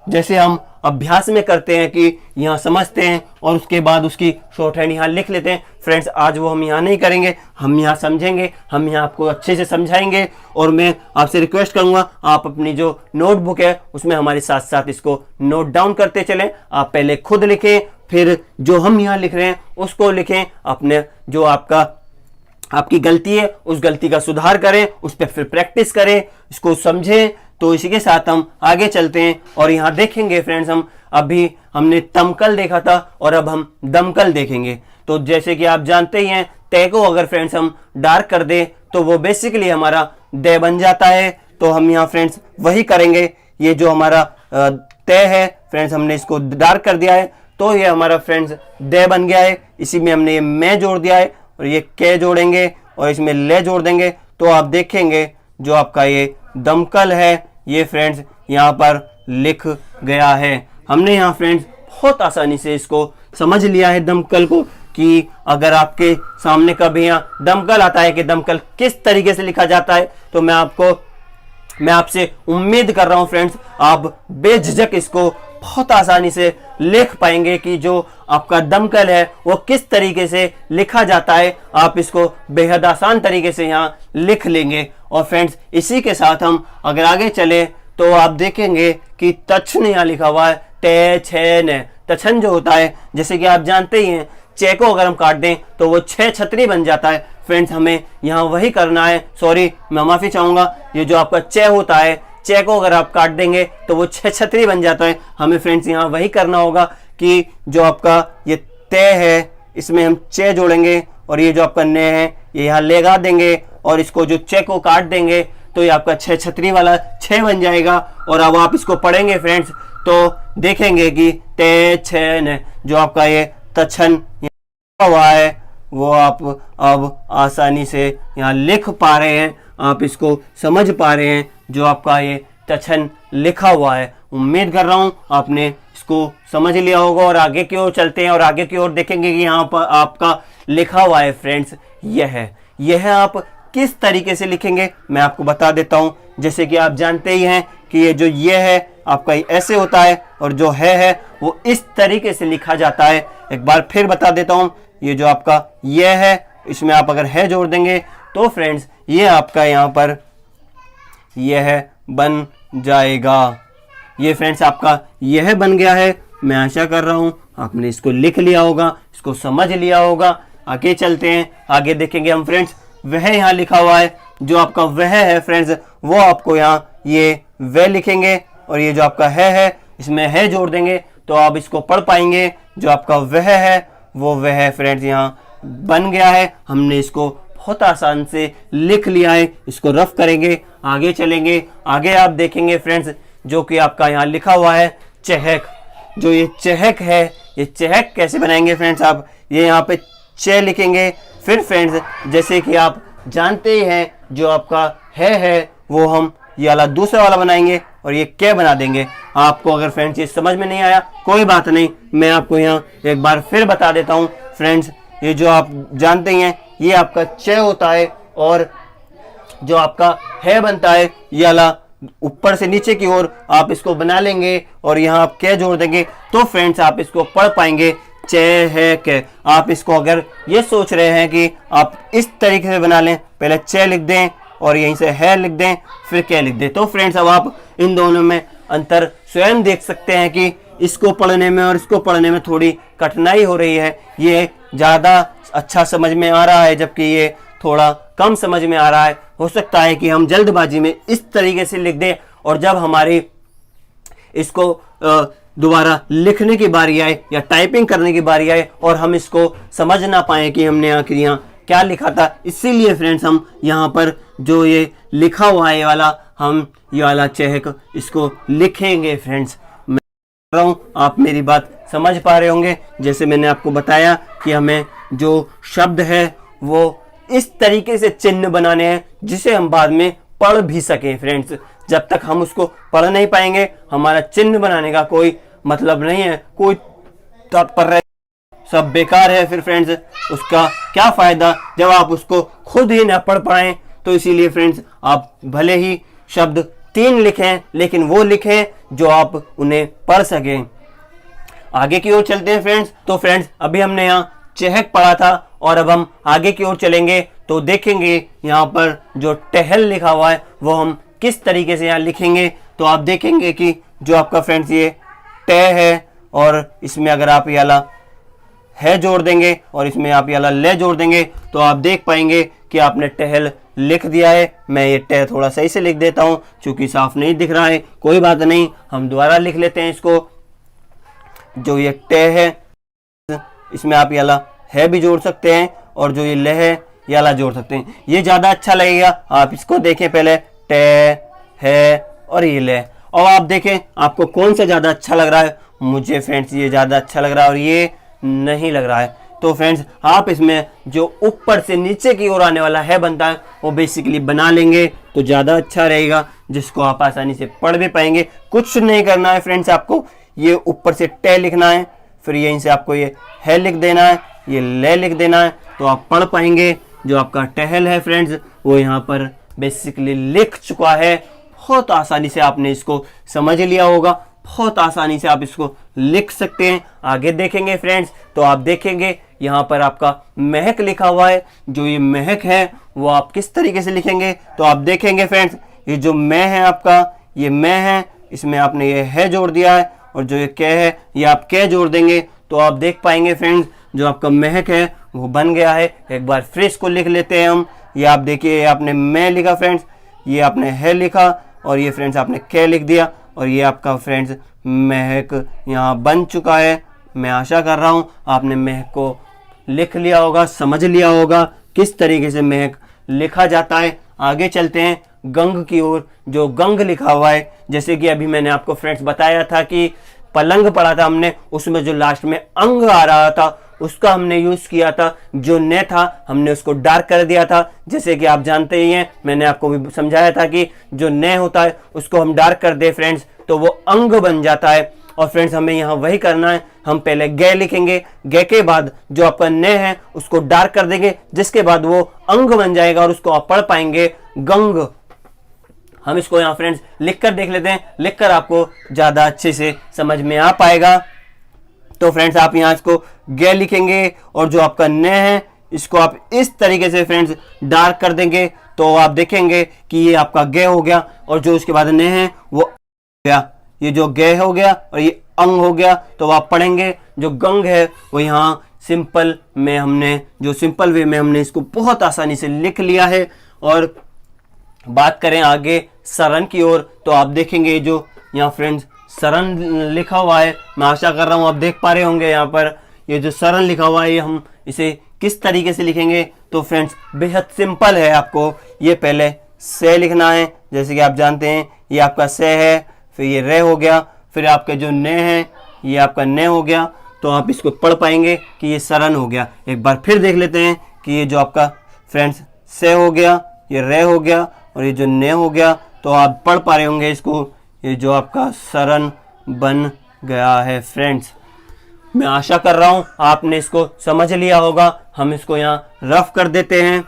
जैसे हम अभ्यास में करते हैं कि यहाँ समझते हैं और उसके बाद उसकी शॉर्ट हैंड यहाँ लिख लेते हैं। फ्रेंड्स आज वो हम यहाँ नहीं करेंगे, हम यहाँ समझेंगे, हम यहाँ आपको अच्छे से समझाएंगे। और मैं आपसे रिक्वेस्ट करूँगा आप अपनी जो नोटबुक है उसमें हमारे साथ साथ इसको नोट डाउन करते चलें। आप पहले खुद लिखें, फिर जो हम यहाँ लिख रहे हैं उसको लिखें, अपने जो आपकी गलती है उस गलती का सुधार करें, उस पर फिर प्रैक्टिस करें, इसको समझें। तो इसी के साथ हम आगे चलते हैं और यहाँ देखेंगे फ्रेंड्स, हम अभी हमने तमकल देखा था और अब हम दमकल देखेंगे। तो जैसे कि आप जानते ही हैं, तय को अगर फ्रेंड्स हम डार्क कर दें तो वो बेसिकली हमारा दे बन जाता है। तो हम यहाँ फ्रेंड्स वही करेंगे, ये जो हमारा तय है फ्रेंड्स हमने इसको डार्क कर दिया है तो ये हमारा फ्रेंड्स दे बन गया है। इसी में हमने ये मैं जोड़ दिया है और ये के जोड़ेंगे और इसमें ले जोड़ देंगे। तो आप देखेंगे जो आपका ये दमकल है ये फ्रेंड्स यहाँ पर लिख गया है। हमने यहाँ फ्रेंड्स बहुत आसानी से इसको समझ लिया है दमकल को, कि अगर आपके सामने कभी यहाँ दमकल आता है कि दमकल किस तरीके से लिखा जाता है, तो मैं आपसे उम्मीद कर रहा हूँ फ्रेंड्स आप बेझिझक इसको बहुत आसानी से लिख पाएंगे कि जो आपका दमकल है वो किस तरीके से लिखा जाता है। आप इसको बेहद आसान तरीके से यहाँ लिख लेंगे। और फ्रेंड्स इसी के साथ हम अगर आगे चले तो आप देखेंगे कि तछन यहाँ लिखा हुआ है, ते छेन है। तछन जो होता है जैसे कि आप जानते ही हैं, चे को अगर हम काट दें तो वो 6 छतरी बन जाता है। फ्रेंड्स हमें यहाँ वही करना है, सॉरी मैं माफी चाहूंगा, ये जो आपका चे होता है, चे को अगर आप काट देंगे तो वो 6 छतरी बन जाता है। हमें फ्रेंड्स यहाँ वही करना होगा कि जो आपका ये तय है इसमें हम चे जोड़ेंगे और ये जो आपका ने है ये यहाँ लेगा देंगे और इसको जो चे को काट देंगे तो ये आपका 6 छतरी वाला 6 बन जाएगा। और अब आप इसको पढ़ेंगे फ्रेंड्स तो देखेंगे कि ते छन जो आपका ये तछन हुआ है वो आप अब आसानी से यहाँ लिख पा रहे हैं, आप इसको समझ पा रहे हैं जो आपका ये तछन लिखा हुआ है। उम्मीद कर रहा हूँ आपने इसको समझ लिया होगा। और आगे की ओर चलते हैं और आगे की ओर देखेंगे कि यहाँ पर आपका लिखा हुआ है फ्रेंड्स यह आप किस तरीके से लिखेंगे मैं आपको बता देता हूँ। जैसे कि आप जानते ही हैं कि ये जो ये है आपका ऐसे होता है और जो है वो इस तरीके से लिखा जाता है। एक बार फिर बता देता हूँ, ये जो आपका ये है इसमें आप अगर है जोड़ देंगे तो फ्रेंड्स ये आपका यहाँ पर यह बन जाएगा। ये फ्रेंड्स आपका यह बन गया है। मैं आशा कर रहा हूँ आपने इसको लिख लिया होगा, इसको समझ लिया होगा। आगे चलते हैं, आगे देखेंगे हम फ्रेंड्स। वह यहाँ लिखा हुआ है, जो आपका वह है फ्रेंड्स वो आपको यहाँ ये वह लिखेंगे और ये जो आपका है इसमें है जोड़ देंगे तो आप इसको पढ़ पाएंगे। जो आपका वह है वो वह फ्रेंड्स यहाँ बन गया है। हमने इसको बहुत आसान से लिख लिया है। इसको रफ करेंगे, आगे चलेंगे। आगे आप देखेंगे फ्रेंड्स जो कि आपका यहाँ लिखा हुआ है चहक। जो ये चहक है, ये चहक कैसे बनाएंगे फ्रेंड्स, आप ये यहाँ पे चे लिखेंगे। फिर फ्रेंड्स जैसे कि आप जानते ही हैं जो आपका है वो हम ये वाला दूसरा वाला बनाएंगे और ये क्या बना देंगे। आपको अगर फ्रेंड्स ये समझ में नहीं आया कोई बात नहीं, मैं आपको यहाँ एक बार फिर बता देता हूँ फ्रेंड्स। ये जो आप जानते हैं ये आपका चे होता है और जो आपका है बनता है ये वाला ऊपर से नीचे की ओर आप इसको बना लेंगे और यहाँ आप क्या जोड़ देंगे तो फ्रेंड्स आप इसको पढ़ पाएंगे चे है के। आप इसको अगर ये सोच रहे हैं कि आप इस तरीके से बना लें, पहले चे लिख दें और यहीं से है लिख दें फिर क्या लिख दें, तो फ्रेंड्स अब आप इन दोनों में अंतर स्वयं देख सकते हैं कि इसको पढ़ने में और इसको पढ़ने में थोड़ी कठिनाई हो रही है। ये ज़्यादा अच्छा समझ में आ रहा है जबकि ये थोड़ा कम समझ में आ रहा है। हो सकता है कि हम जल्दबाजी में इस तरीके से लिख दें और जब हमारी इसको दोबारा लिखने की बारी आए या टाइपिंग करने की बारी आए और हम इसको समझ ना पाए कि हमने आखिर यहाँ क्या लिखा था। इसीलिए फ्रेंड्स हम यहाँ पर जो ये लिखा हुआ है ये वाला, हम ये वाला चहक इसको लिखेंगे। फ्रेंड्स मैं कर रहा हूँ, आप मेरी बात समझ पा रहे होंगे। जैसे मैंने आपको बताया कि हमें जो शब्द है वो इस तरीके से चिन्ह बनाने हैं जिसे हम बाद में पढ़ भी सकें। फ्रेंड्स जब तक हम उसको पढ़ नहीं पाएंगे हमारा चिन्ह बनाने का कोई मतलब नहीं है, कोई तात्पर्य, सब बेकार है। फिर फ्रेंड्स उसका क्या फायदा जब आप उसको खुद ही ना पढ़ पाएं। तो इसीलिए फ्रेंड्स आप भले ही शब्द 3 लिखें लेकिन वो लिखें जो आप उन्हें पढ़ सकें। आगे की ओर चलते हैं फ्रेंड्स। तो फ्रेंड्स अभी हमने यहाँ चहक पढ़ा था और अब हम आगे की ओर चलेंगे तो देखेंगे यहाँ पर जो टहल लिखा हुआ है वो हम किस तरीके से यहाँ लिखेंगे। तो आप देखेंगे कि जो आपका फ्रेंड्स ये ट है और इसमें अगर आप ये वाला है जोड़ देंगे और इसमें आप ये वाला ले जोड़ देंगे तो आप देख पाएंगे कि आपने टहल लिख दिया है। मैं ये ट थोड़ा सही से लिख देता हूँ क्योंकि साफ नहीं दिख रहा है, कोई बात नहीं, हम दोबारा लिख लेते हैं इसको। जो ये ट है इसमें आप ये वाला है भी जोड़ सकते हैं और जो ये ले है ये वाला जोड़ सकते हैं, ये ज़्यादा अच्छा लगेगा। आप इसको देखें पहले, ट है और ये ले, और आप देखें आपको कौन सा ज़्यादा अच्छा लग रहा है। मुझे फ्रेंड्स ये ज़्यादा अच्छा लग रहा है और ये नहीं लग रहा है। तो फ्रेंड्स आप इसमें जो ऊपर से नीचे की ओर आने वाला है बनता है वो बेसिकली बना लेंगे तो ज़्यादा अच्छा रहेगा, जिसको आप आसानी से पढ़ भी पाएंगे। कुछ नहीं करना है फ्रेंड्स, आपको ये ऊपर से ट लिखना है, फिर यहीं से आपको ये है लिख देना है, ये ले लिख देना है, तो आप पढ़ पाएंगे। जो आपका टहल है फ्रेंड्स वो यहाँ पर बेसिकली लिख चुका है। बहुत आसानी से आपने इसको समझ लिया होगा, बहुत आसानी से आप इसको लिख सकते हैं। आगे देखेंगे फ्रेंड्स तो आप देखेंगे यहाँ पर आपका महक लिखा हुआ है। जो ये महक है वो आप किस तरीके से लिखेंगे तो आप देखेंगे फ्रेंड्स, ये जो मैं है आपका, ये मैं है, इसमें आपने ये है जोड़ दिया है और जो ये कै है ये आप कै जोड़ देंगे तो आप देख पाएंगे फ्रेंड्स जो आपका महक है वो बन गया है। एक बार फिर इसको लिख लेते हैं हम। ये आप देखिए आपने मैं लिखा फ्रेंड्स, ये आपने है लिखा और ये फ्रेंड्स आपने कै लिख दिया और ये आपका फ्रेंड्स महक यहाँ बन चुका है। मैं आशा कर रहा हूँ आपने महक को लिख लिया होगा, समझ लिया होगा किस तरीके से महक लिखा जाता है। आगे चलते हैं गंग की ओर। जो गंग लिखा हुआ है, जैसे कि अभी मैंने आपको फ्रेंड्स बताया था कि पलंग पढ़ा था हमने, उसमें जो लास्ट में अंग आ रहा था उसका हमने यूज किया था। जो ने था हमने उसको डार्क कर दिया था। जैसे कि आप जानते ही हैं, मैंने आपको भी समझाया था कि जो ने होता है उसको हम डार्क कर दे फ्रेंड्स तो वो अंग बन जाता है। और फ्रेंड्स हमें यहाँ वही करना है, हम पहले गे लिखेंगे, गे के बाद जो आपका ने है उसको डार्क कर देंगे, जिसके बाद वो अंग बन जाएगा और उसको आप पढ़ पाएंगे गंग। हम इसको यहाँ फ्रेंड्स लिखकर देख लेते हैं, लिखकर आपको ज़्यादा अच्छे से समझ में आ पाएगा। तो फ्रेंड्स आप यहाँ इसको गे लिखेंगे और जो आपका ने है इसको आप इस तरीके से फ्रेंड्स डार्क कर देंगे तो आप देखेंगे कि ये आपका गे हो गया और जो उसके बाद ने है वो गया। ये जो गे हो गया और ये अंग हो गया तो आप पढ़ेंगे। जो गंग है वो यहाँ सिंपल में हमने, जो सिंपल वे में हमने इसको बहुत आसानी से लिख लिया है। और बात करें आगे सरन की ओर तो आप देखेंगे जो यहाँ फ्रेंड्स सरन लिखा हुआ है, मैं आशा कर रहा हूँ आप देख पा रहे होंगे। यहाँ पर ये जो सरन लिखा हुआ है ये हम इसे किस तरीके से लिखेंगे तो फ्रेंड्स बेहद सिंपल है। आपको ये पहले से लिखना है, जैसे कि आप जानते हैं ये आपका से है, फिर ये रे हो गया, फिर आपके जो ने है ये आपका ने हो गया, तो आप इसको पढ़ पाएंगे कि ये सरन हो गया। एक बार फिर देख लेते हैं कि ये जो आपका फ्रेंड्स से हो गया, ये रे हो गया और ये जो ने हो गया, तो आप पढ़ पा रहे होंगे इसको, ये जो आपका सरन बन गया है। फ्रेंड्स मैं आशा कर रहा हूँ आपने इसको समझ लिया होगा। हम इसको यहाँ रफ कर देते हैं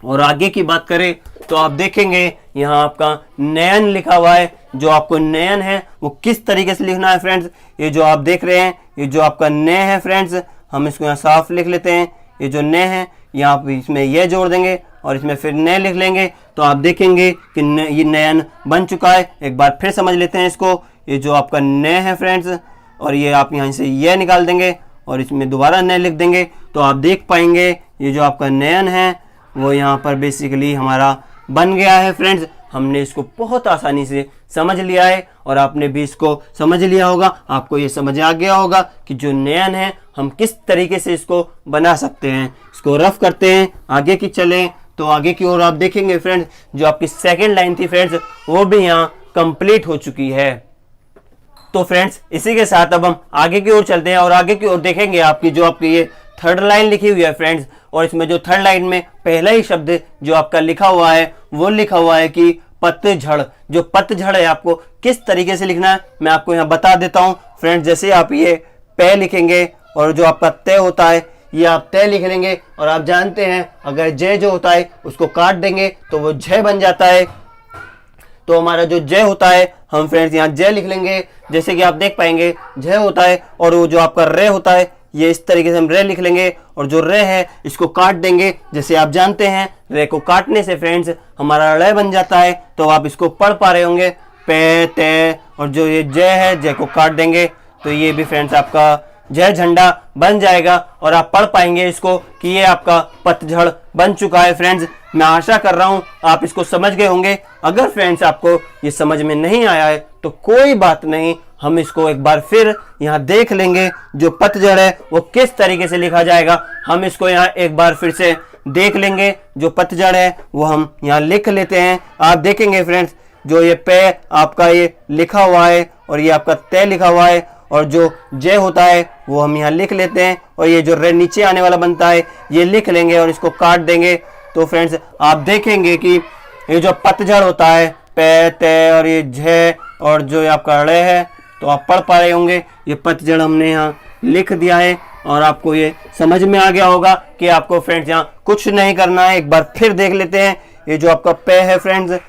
और आगे की बात करें तो आप देखेंगे यहाँ आपका नयन लिखा हुआ है। जो आपको नयन है वो किस तरीके से लिखना है फ्रेंड्स, ये जो आप देख रहे हैं ये जो आपका ने है फ्रेंड्स, हम इसको यहाँ साफ लिख लेते हैं। ये जो ने है यहाँ इसमें ये जोड़ देंगे और इसमें फिर न लिख लेंगे तो आप देखेंगे कि ये नयन बन चुका है। एक बार फिर समझ लेते हैं इसको। ये जो आपका न है फ्रेंड्स, और ये आप यहाँ से ये निकाल देंगे और इसमें दोबारा न लिख देंगे तो आप देख पाएंगे ये जो आपका नयन है वो यहाँ पर बेसिकली हमारा बन गया है फ्रेंड्स। हमने इसको बहुत आसानी से समझ लिया है और आपने भी इसको समझ लिया होगा। आपको ये समझ आ गया होगा कि जो नयन है हम किस तरीके से इसको बना सकते हैं। इसको रफ करते हैं, आगे की चलें तो आगे की ओर आप देखेंगे फ्रेंड्स जो आपकी सेकेंड लाइन थी फ्रेंड्स वो भी यहाँ कंप्लीट हो चुकी है। तो फ्रेंड्स इसी के साथ अब हम आगे की ओर चलते हैं और आगे की ओर देखेंगे आपकी जो आपकी ये थर्ड लाइन लिखी हुई है फ्रेंड्स। और इसमें जो थर्ड लाइन में पहला ही शब्द जो आपका लिखा हुआ है वो लिखा हुआ है कि पतझड़। जो पतझड़ है आपको किस तरीके से लिखना है मैं आपको यहाँ बता देता हूँ फ्रेंड्स। जैसे आप ये पे लिखेंगे और जो आपका तय होता है ये आप तय लिख लेंगे और आप जानते हैं अगर जय जो होता है उसको काट देंगे तो वो झय बन जाता है। तो हमारा जो जय होता है हम फ्रेंड्स यहाँ जय लिख लेंगे। जैसे कि आप देख पाएंगे जय होता है और वो जो आपका रे होता है ये इस तरीके से हम रे लिख लेंगे और जो रे है इसको काट देंगे। जैसे आप जानते हैं रे को काटने से फ्रेंड्स हमारा रे बन जाता है। तो आप इसको पढ़ पा रहे होंगे पे ते, और जो ये जय है जय को काट देंगे तो ये भी फ्रेंड्स आपका जय झंडा बन जाएगा और आप पढ़ पाएंगे इसको कि ये आपका पतझड़ बन चुका है फ्रेंड्स। मैं आशा कर रहा हूं आप इसको समझ गए होंगे। अगर फ्रेंड्स आपको ये समझ में नहीं आया है तो कोई बात नहीं, हम इसको एक बार फिर यहाँ देख लेंगे जो पतझड़ है वो किस तरीके से लिखा जाएगा। हम इसको यहाँ एक बार फिर से देख लेंगे। जो पतझड़ है वो हम यहाँ लिख लेते हैं। आप देखेंगे फ्रेंड्स जो ये पे आपका ये लिखा हुआ है और ये आपका तय लिखा हुआ है और जो जय होता है वो हम यहाँ लिख लेते हैं और ये जो रे नीचे आने वाला बनता है ये लिख लेंगे और इसको काट देंगे। तो फ्रेंड्स आप देखेंगे कि ये जो पतझड़ होता है पे ते और ये झ और जो आपका रे है तो आप पढ़ पा रहे होंगे ये पतझड़ हमने यहाँ लिख दिया है और आपको ये समझ में आ गया होगा कि आपको फ्रेंड्स यहाँ कुछ नहीं करना है। एक बार फिर देख लेते हैं। ये जो आपका पे है फ्रेंड्स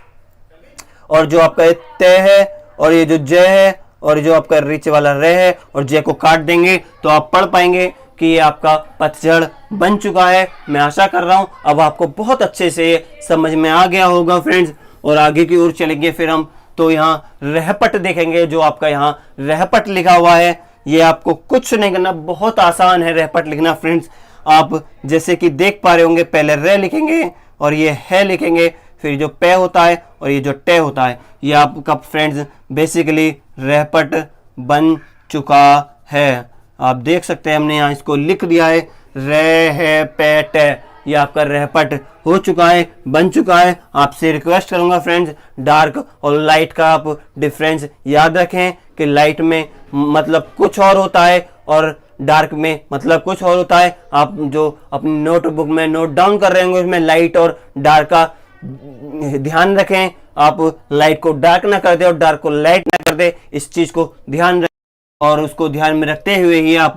और जो आपका तय है और ये जो जय है और जो आपका रीच वाला रे है और जय को काट देंगे तो आप पढ़ पाएंगे कि ये आपका पतझड़ बन चुका है। मैं आशा कर रहा हूं अब आपको बहुत अच्छे से समझ में आ गया होगा फ्रेंड्स। और आगे की ओर चलेंगे फिर हम तो यहाँ रहपट देखेंगे। जो आपका यहाँ रहपट लिखा हुआ है ये आपको कुछ नहीं करना, बहुत आसान है रहपट लिखना फ्रेंड्स। आप जैसे कि देख पा रहे होंगे पहले रे लिखेंगे और ये है लिखेंगे, फिर जो पे होता है और ये जो टे होता है ये आपका फ्रेंड्स बेसिकली रहपट बन चुका है। आप देख सकते हैं हमने यहाँ इसको लिख दिया है रे है पे टे, ये आपका रहपट हो चुका है, बन चुका है। आपसे रिक्वेस्ट करूंगा फ्रेंड्स डार्क और लाइट का आप डिफरेंस याद रखें कि लाइट में मतलब कुछ और होता है और डार्क में मतलब कुछ और होता है। आप जो अपनी नोटबुक में नोट डाउन कर रहे होंगे उसमें लाइट और डार्क का ध्यान रखें। आप लाइट को डार्क ना कर दे और डार्क को लाइट ना कर दे, इस चीज को ध्यान रखें और उसको ध्यान में रखते हुए ही आप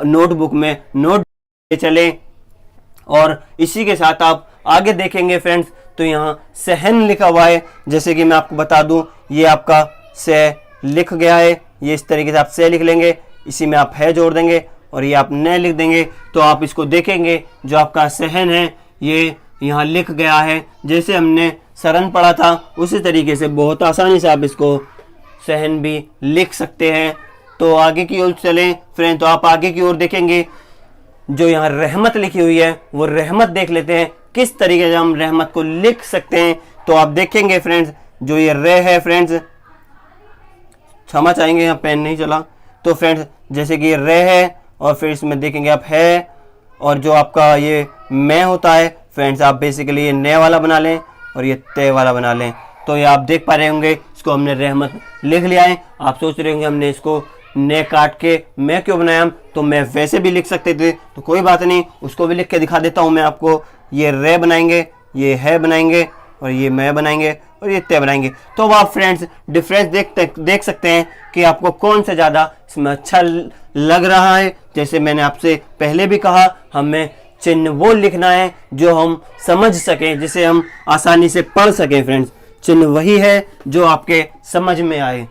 नोटबुक में नोट चलें। और इसी के साथ आप आगे देखेंगे फ्रेंड्स तो यहाँ सहन लिखा हुआ है। जैसे कि मैं आपको बता दूं ये आपका से लिख गया है, ये इस तरीके से आप से लिख लेंगे, इसी में आप है जोड़ देंगे और ये आप न लिख देंगे तो आप इसको देखेंगे जो आपका सहन है ये यहाँ लिख गया है। जैसे हमने सरन पढ़ा था उसी तरीके से बहुत आसानी से आप इसको सहन भी लिख सकते हैं। तो आगे की ओर चलें फ्रेंड तो आप आगे की ओर देखेंगे जो यहाँ रहमत लिखी हुई है वो रहमत देख लेते हैं किस तरीके से हम रहमत को लिख सकते हैं। तो आप देखेंगे फ्रेंड्स जो ये रे है फ्रेंड्स, क्षमा चाहेंगे यहाँ पेन नहीं चला। तो फ्रेंड्स जैसे कि ये रे है और फिर इसमें देखेंगे आप है और जो आपका ये मैं होता है फ्रेंड्स आप बेसिकली ये नए वाला बना लें और ये तय वाला बना लें। तो ये आप देख पा रहे होंगे इसको हमने रहमत लिख लिया है। आप सोच रहे होंगे हमने इसको ने काट के मैं क्यों बनाया, तो मैं वैसे भी लिख सकते थे तो कोई बात नहीं, उसको भी लिख के दिखा देता हूँ मैं आपको। ये रे बनाएंगे, ये है बनाएंगे और ये मैं बनाएंगे और ये तय बनाएंगे। तो अब आप फ्रेंड्स डिफरेंस देख सकते हैं कि आपको कौन सा ज़्यादा इसमें अच्छा लग रहा है। जैसे मैंने आपसे पहले भी कहा हमें चिन्ह वो लिखना है जो हम समझ सकें, जिसे हम आसानी से पढ़ सकें फ्रेंड्स। चिन्ह वही है जो आपके समझ में आए।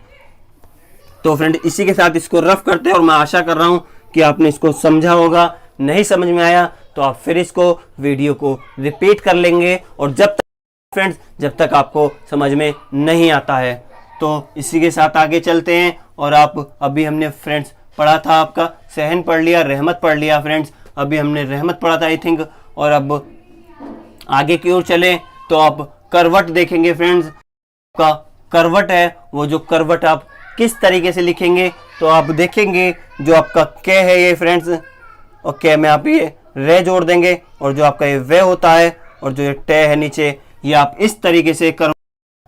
तो फ्रेंड इसी के साथ इसको रफ करते हैं और मैं आशा कर रहा हूं कि आपने इसको समझा होगा। नहीं समझ में आया तो आप फिर इसको वीडियो को रिपीट कर लेंगे, और जब तक आपको समझ में नहीं आता है। तो इसी के साथ आगे चलते हैं। और आप अभी हमने फ्रेंड्स पढ़ा था, आपका सहन पढ़ लिया, रहमत पढ़ लिया फ्रेंड्स, अभी हमने रहमत पढ़ा था आई थिंक। और अब आगे की ओर चले तो आप करवट देखेंगे फ्रेंड्स। का करवट है, वो जो करवट आप किस तरीके से लिखेंगे, तो आप देखेंगे जो आपका क है ये फ्रेंड्स, और क में आप ये रे जोड़ देंगे, और जो आपका ये वे होता है और जो ये टे है नीचे, ये आप इस तरीके से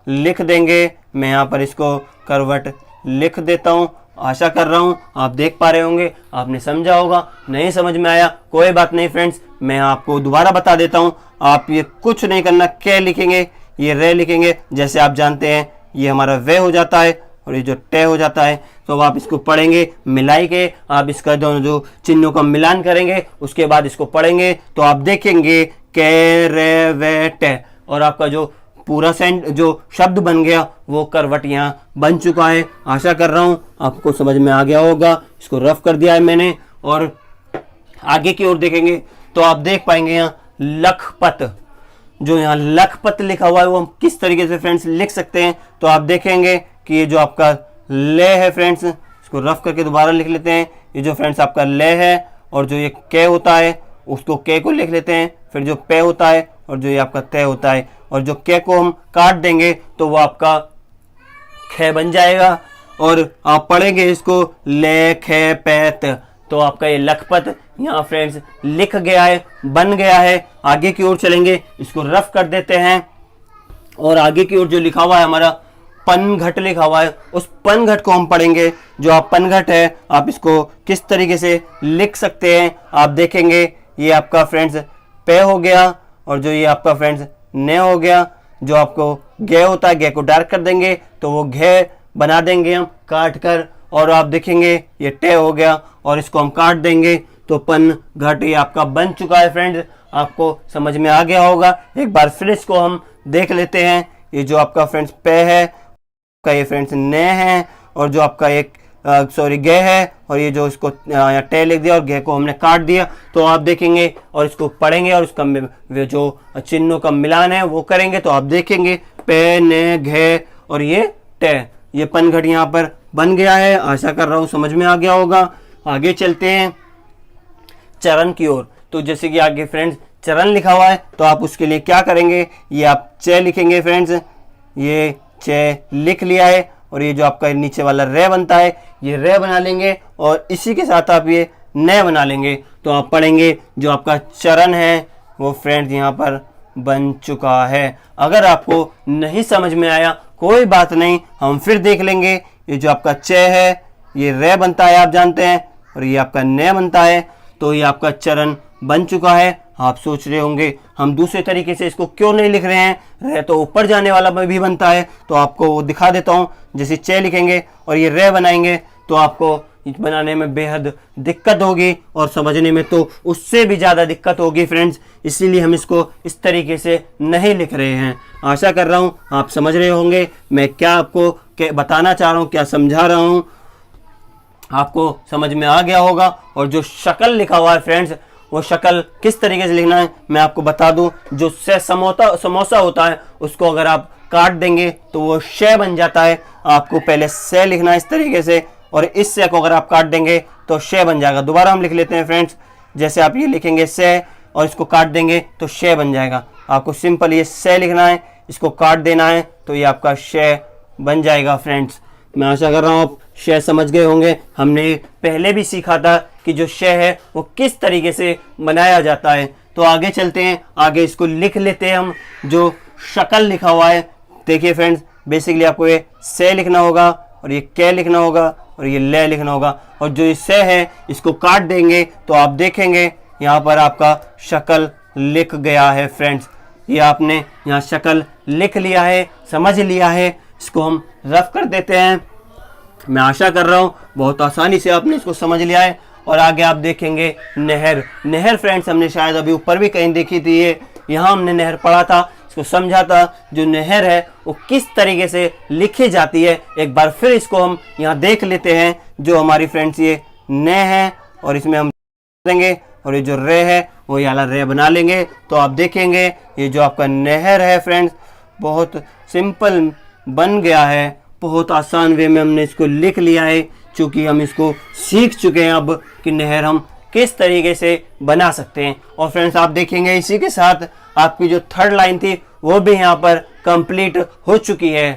लिख देंगे। मैं यहाँ पर इसको करवट लिख देता हूँ। आशा कर रहा हूँ आप देख पा रहे होंगे, आपने समझा होगा। नहीं समझ में आया कोई बात नहीं फ्रेंड्स, मैं आपको दोबारा बता देता हूँ। आप ये कुछ नहीं करना, के लिखेंगे, ये रे लिखेंगे, जैसे आप जानते हैं ये हमारा वे हो जाता है और ये जो टे हो जाता है। तो आप इसको पढ़ेंगे मिलाई के, आप इसका दोनों जो चिन्हों का मिलान करेंगे, उसके बाद इसको पढ़ेंगे तो आप देखेंगे के रे वे टे, और आपका जो पूरा जो शब्द बन गया वो करवट यहाँ बन चुका है। आशा कर रहा हूँ आपको समझ में आ गया होगा। इसको रफ कर दिया है मैंने, और आगे की ओर देखेंगे तो आप देख पाएंगे यहाँ लखपत, जो यहाँ लखपत लिखा हुआ है वो हम किस तरीके से फ्रेंड्स लिख सकते हैं। तो आप देखेंगे कि ये जो आपका ले है फ्रेंड्स, इसको रफ करके दोबारा लिख लेते हैं। ये जो फ्रेंड्स आपका ले है, और जो ये के होता है उसको के को लिख लेते हैं, फिर जो पे होता है और जो ये आपका ते होता है, और जो के को हम काट देंगे तो वो आपका खे बन जाएगा। और आप पढ़ेंगे इसको ले खे पैत, तो आपका ये लखपत यहाँ फ्रेंड्स लिख गया है, बन गया है। आगे की ओर चलेंगे, इसको रफ कर देते हैं, और आगे की ओर जो लिखा हुआ है हमारा पनघट लिखा हुआ है, उस पनघट को हम पढ़ेंगे। जो आप पनघट है, आप इसको किस तरीके से लिख सकते हैं, आप देखेंगे ये आपका फ्रेंड्स पे हो गया, और जो ये आपका फ्रेंड्स ने हो गया। जो आपको गे होता है, गे को डार्क कर देंगे तो वो घे बना देंगे हम काट कर, और आप देखेंगे ये टे हो गया, और इसको हम काट देंगे तो पन घट ये आपका बन चुका है फ्रेंड्स। आपको समझ में आ गया होगा। एक बार फिर इसको हम देख लेते हैं। ये जो आपका फ्रेंड्स पे है, का ये फ्रेंड्स ने है, और जो आपका एक गे है, और ये जो इसको यहाँ टे लिख दिया और गे को हमने काट दिया। तो आप देखेंगे और इसको पढ़ेंगे और उसका जो चिन्हों का मिलान है वो करेंगे, तो आप देखेंगे पे ने घे और ये टे, ये पनघट यहाँ पर बन गया है। आशा कर रहा हूँ समझ में आ गया होगा। आगे चलते हैं चरण की ओर। तो जैसे कि आगे फ्रेंड्स चरण लिखा हुआ है, तो आप उसके लिए क्या करेंगे, ये आप चे लिखेंगे फ्रेंड्स, ये चे लिख लिया है, और ये जो आपका नीचे वाला रे बनता है ये रे बना लेंगे, और इसी के साथ आप ये ने बना लेंगे। तो आप पढ़ेंगे जो आपका चरण है वो फ्रेंड्स यहाँ पर बन चुका है। अगर आपको नहीं समझ में आया कोई बात नहीं, हम फिर देख लेंगे। ये जो आपका चे है ये रे बनता है, आप जानते हैं, और ये आपका ने बनता है। तो ये आपका चरण बन चुका है। आप सोच रहे होंगे हम दूसरे तरीके से इसको क्यों नहीं लिख रहे हैं, रे तो ऊपर जाने वाला भी बनता है। तो आपको वो दिखा देता हूँ। जैसे चे लिखेंगे और ये रे बनाएंगे तो आपको बनाने में बेहद दिक्कत होगी, और समझने में तो उससे भी ज़्यादा दिक्कत होगी फ्रेंड्स। इसीलिए हम इसको इस तरीके से नहीं लिख रहे हैं। आशा कर रहा हूँ आप समझ रहे होंगे मैं क्या आपको बताना चाह रहा हूँ, क्या समझा रहा हूँ, आपको समझ में आ गया होगा। और जो शक्ल लिखा हुआ है फ्रेंड्स, वो शक्ल किस तरीके से लिखना है मैं आपको बता दूं। जो से समोसा होता है उसको अगर आप काट देंगे तो वो शे बन जाता है। आपको पहले से लिखना है इस तरीके से, और इस से को अगर आप काट देंगे तो शे बन जाएगा। दोबारा हम लिख लेते हैं फ्रेंड्स। जैसे आप ये लिखेंगे से और इसको काट देंगे तो शे बन जाएगा। आपको सिंपल ये से लिखना है, इसको काट देना है तो ये आपका शे बन जाएगा फ्रेंड्स। मैं आशा कर रहा हूँ आप शे समझ गए होंगे। हमने पहले भी सीखा था कि जो शे है वो किस तरीके से बनाया जाता है। तो आगे चलते हैं, आगे इसको लिख लेते हैं हम। जो शक्ल लिखा हुआ है देखिए फ्रेंड्स, बेसिकली आपको ये से लिखना होगा, और ये के लिखना होगा, और ये ले लिखना होगा। और जो ये से है इसको काट देंगे तो आप देखेंगे यहाँ पर आपका शक्ल लिख गया है फ्रेंड्स। ये आपने यहाँ शक्ल लिख लिया है, समझ लिया है। इसको हम रफ कर देते हैं। मैं आशा कर रहा हूँ बहुत आसानी से आपने इसको समझ लिया है। और आगे आप देखेंगे नहर। नहर फ्रेंड्स हमने शायद अभी ऊपर भी कहीं देखी थी, ये यहाँ हमने नहर पढ़ा था, इसको समझा था। जो नहर है वो किस तरीके से लिखी जाती है, एक बार फिर इसको हम यहाँ देख लेते हैं। जो हमारी फ्रेंड्स ये ने है और इसमें हम देंगे, और ये जो रे है वही वाला रे बना लेंगे। तो आप देखेंगे ये जो आपका नहर है फ्रेंड्स, बहुत सिंपल बन गया है, बहुत आसान वे में हमने इसको लिख लिया है, क्योंकि हम इसको सीख चुके हैं अब कि नहर हम किस तरीके से बना सकते हैं। और फ्रेंड्स आप देखेंगे इसी के साथ आपकी जो थर्ड लाइन थी वो भी यहाँ पर कंप्लीट हो चुकी है।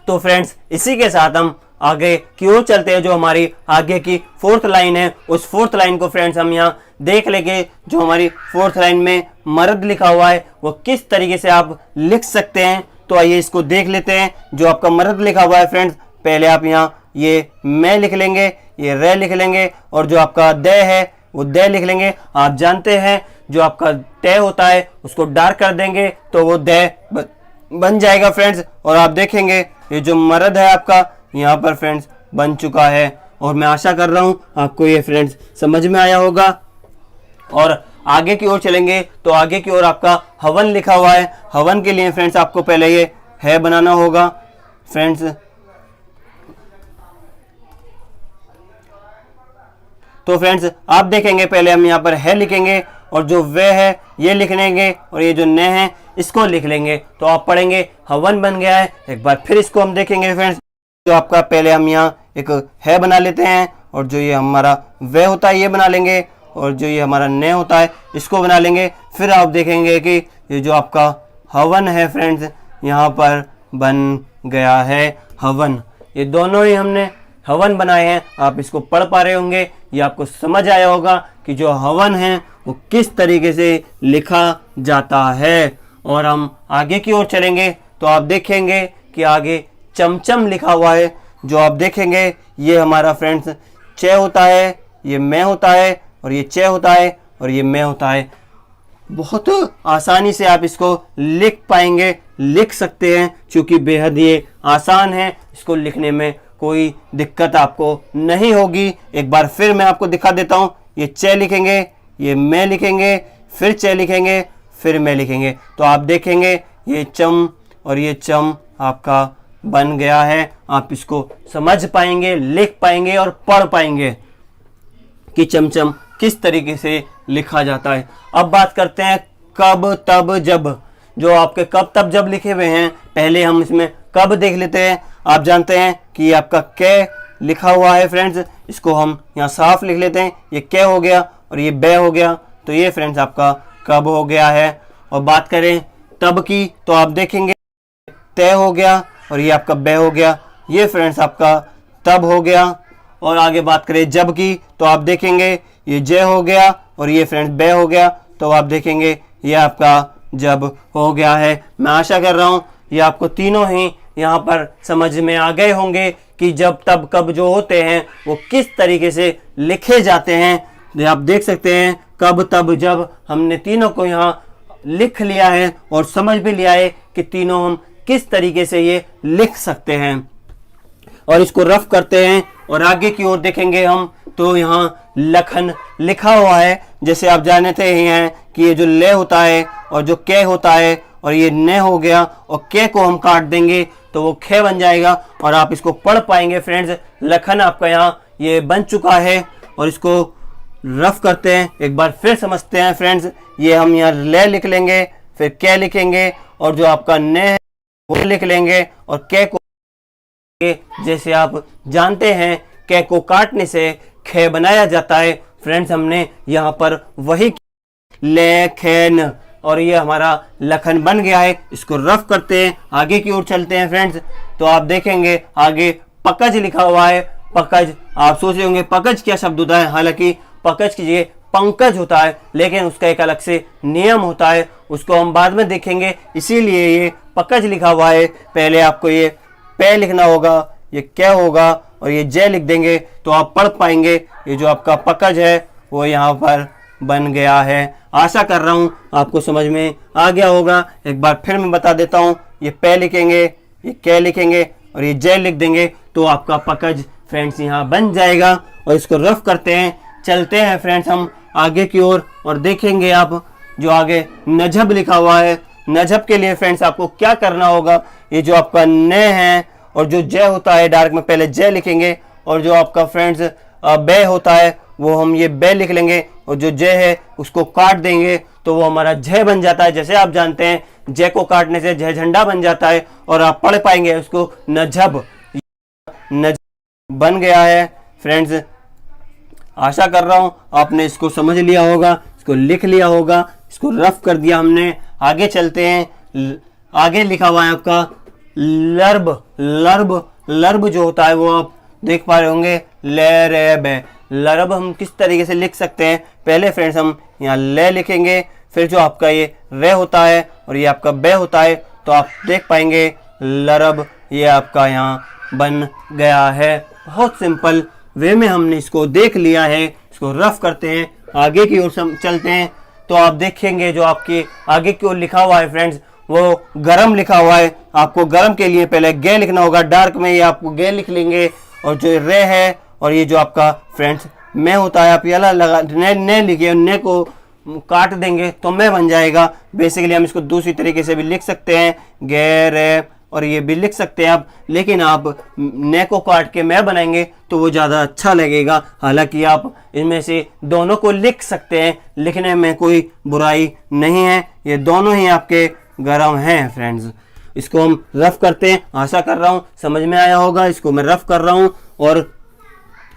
तो फ्रेंड्स इसी के साथ हम आगे की ओर चलते हैं। जो हमारी आगे की फोर्थ लाइन है, उस फोर्थ लाइन को फ्रेंड्स हम यहाँ देख लेंगे। जो हमारी फोर्थ लाइन में मर्द लिखा हुआ है वो किस तरीके से आप लिख सकते हैं, तो आइए इसको देख लेते हैं। जो आपका मर्द लिखा हुआ है फ्रेंड्स, पहले आप यहाँ ये मैं लिख लेंगे, ये रे लिख लेंगे, और जो आपका द है वो द लिख लेंगे। आप जानते हैं जो आपका तय होता है उसको डार्क कर देंगे तो वो द बन जाएगा फ्रेंड्स। और आप देखेंगे ये जो मर्द है आपका यहाँ पर फ्रेंड्स बन चुका है। और मैं आशा कर रहा हूँ आपको ये फ्रेंड्स समझ में आया होगा। और आगे की ओर चलेंगे तो आगे की ओर आपका हवन लिखा हुआ है। हवन के लिए फ्रेंड्स आपको पहले ये है बनाना होगा फ्रेंड्स। तो फ्रेंड्स आप देखेंगे पहले हम यहाँ पर है लिखेंगे, और जो वे है ये लिख लेंगे, और ये जो न है इसको लिख लेंगे। तो आप पढ़ेंगे हवन बन गया है। एक बार फिर इसको हम देखेंगे फ्रेंड्स। जो आपका पहले हम यहाँ एक है बना लेते हैं, और जो ये हमारा वे होता है ये बना लेंगे, और जो ये हमारा न होता है इसको बना लेंगे। फिर आप देखेंगे कि ये जो आपका हवन है फ्रेंड्स यहाँ पर बन गया है हवन। ये दोनों ही हमने हवन बनाए हैं। आप इसको पढ़ पा रहे होंगे, ये आपको समझ आया होगा कि जो हवन है वो किस तरीके से लिखा जाता है। और हम आगे की ओर चलेंगे तो आप देखेंगे कि आगे चमचम लिखा हुआ है। जो आप देखेंगे ये हमारा फ्रेंड्स च होता है, ये मैं होता है, और ये च होता है, और ये मैं होता है। बहुत आसानी से आप इसको लिख पाएंगे, लिख सकते हैं, क्योंकि बेहद ये आसान है। इसको लिखने में कोई दिक्कत आपको नहीं होगी। एक बार फिर मैं आपको दिखा देता हूँ। ये च लिखेंगे, ये मैं लिखेंगे, फिर च लिखेंगे, फिर मैं लिखेंगे। तो आप देखेंगे ये चम और ये चम आपका बन गया है। आप इसको समझ पाएंगे, लिख पाएंगे और पढ़ पाएंगे कि चमचम किस तरीके से लिखा जाता है। अब बात करते हैं कब तब जब। जो आपके कब तब जब लिखे हुए हैं, पहले हम इसमें कब देख लेते हैं। आप जानते हैं कि आपका कै लिखा हुआ है फ्रेंड्स, इसको हम यहाँ साफ लिख लेते हैं। ये कै हो गया और ये बै हो गया, तो ये फ्रेंड्स आपका कब हो गया है। और बात करें तब की, तो आप देखेंगे तय हो गया और ये आपका बै हो गया, ये फ्रेंड्स आपका तब हो गया। और आगे बात करें जब की, तो आप देखेंगे ये जय हो गया और ये फ्रेंड्स बै हो गया, तो आप देखेंगे ये आपका जब हो गया है। मैं आशा कर रहा हूँ ये आपको तीनों ही यहाँ पर समझ में आ गए होंगे कि जब तब कब जो होते हैं वो किस तरीके से लिखे जाते हैं। आप देख सकते हैं कब तब जब हमने तीनों को यहाँ लिख लिया है और समझ भी लिया है कि तीनों हम किस तरीके से ये लिख सकते हैं। और इसको रफ करते हैं और आगे की ओर देखेंगे हम, तो यहाँ लखन लिखा हुआ है। जैसे आप जानते ही हैं कि ये जो ले होता है और जो के होता है और ये न हो गया, और के को हम काट देंगे तो वो खे बन जाएगा और आप इसको पढ़ पाएंगे फ्रेंड्स। लखन आपका यहाँ ये बन चुका है और इसको रफ करते हैं, एक बार फिर समझते हैं फ्रेंड्स। ये हम यहाँ ले लिख लेंगे, फिर के लिखेंगे और जो आपका न है वो लिख लेंगे और के को, जैसे आप जानते हैं के को काटने से खे बनाया जाता है फ्रेंड्स। हमने यहाँ पर वही ले खेन और ये हमारा लखन बन गया है। इसको रफ करते हैं, आगे की ओर चलते हैं फ्रेंड्स। तो आप देखेंगे आगे पकज लिखा हुआ है। पकज, आप सोच रहे होंगे पकज क्या शब्द होता है। हालांकि पकज की जगह पंकज होता है, लेकिन उसका एक अलग से नियम होता है, उसको हम बाद में देखेंगे। इसीलिए ये पकज लिखा हुआ है। पहले आपको ये पे लिखना होगा, ये क्या होगा और ये जय लिख देंगे तो आप पढ़ पाएंगे। ये जो आपका पकज है वो यहाँ पर बन गया है। आशा कर रहा हूँ आपको समझ में आ गया होगा। एक बार फिर मैं बता देता हूँ, ये पे लिखेंगे, ये कै लिखेंगे और ये जय लिख देंगे तो आपका पकज फ्रेंड्स यहाँ बन जाएगा। और इसको रफ करते हैं, चलते हैं फ्रेंड्स हम आगे की ओर और देखेंगे आप जो आगे नजब लिखा हुआ है। नजब के लिए फ्रेंड्स आपको क्या करना होगा, ये जो आपका न है और जो जय होता है डार्क में पहले जय लिखेंगे, और जो आपका फ्रेंड्स बे होता है वो हम ये बे लिख लेंगे। और जो जय है उसको काट देंगे तो वो हमारा जय बन जाता है। जैसे आप जानते हैं जय को काटने से जय झंडा बन जाता है और आप पढ़ पाएंगे उसको नजब बन गया है। फ्रेंड्स आशा कर रहा हूं आपने इसको समझ लिया होगा, इसको लिख लिया होगा, इसको रफ कर दिया हमने। आगे चलते हैं। आगे लिखा हुआ है आपका लर्ब। लर्ब लर्ब जो होता है वो आप देख पा रहे होंगे ले रे बे। लर्ब हम किस तरीके से लिख सकते हैं? पहले फ्रेंड्स हम यहाँ ले लिखेंगे, फिर जो आपका ये रे होता है और ये आपका बे होता है, तो आप देख पाएंगे लरब ये आपका यहाँ बन गया है। बहुत सिंपल वे में हमने इसको देख लिया है। इसको रफ करते हैं, आगे की ओर चलते हैं। तो आप देखेंगे जो आपके आगे की ओर लिखा हुआ है फ्रेंड्स वो गरम लिखा हुआ है। आपको गरम के लिए पहले गे लिखना होगा, डार्क में ये आपको गे लिख लेंगे और जो रे है और ये जो आपका फ्रेंड्स मैं होता है आप ये लगा ने लिखिए, ने को काट देंगे तो मैं बन जाएगा। बेसिकली हम इसको दूसरी तरीके से भी लिख सकते हैं, गे रे, और ये भी लिख सकते हैं आप, लेकिन आप ने को काट के मैं बनाएंगे तो वो ज़्यादा अच्छा लगेगा। हालांकि आप इनमें से दोनों को लिख सकते हैं, लिखने में कोई बुराई नहीं है। ये दोनों ही आपके गरम हैं फ्रेंड्स। इसको हम रफ करते हैं। आशा कर रहा हूँ समझ में आया होगा। इसको मैं रफ कर रहा हूँ और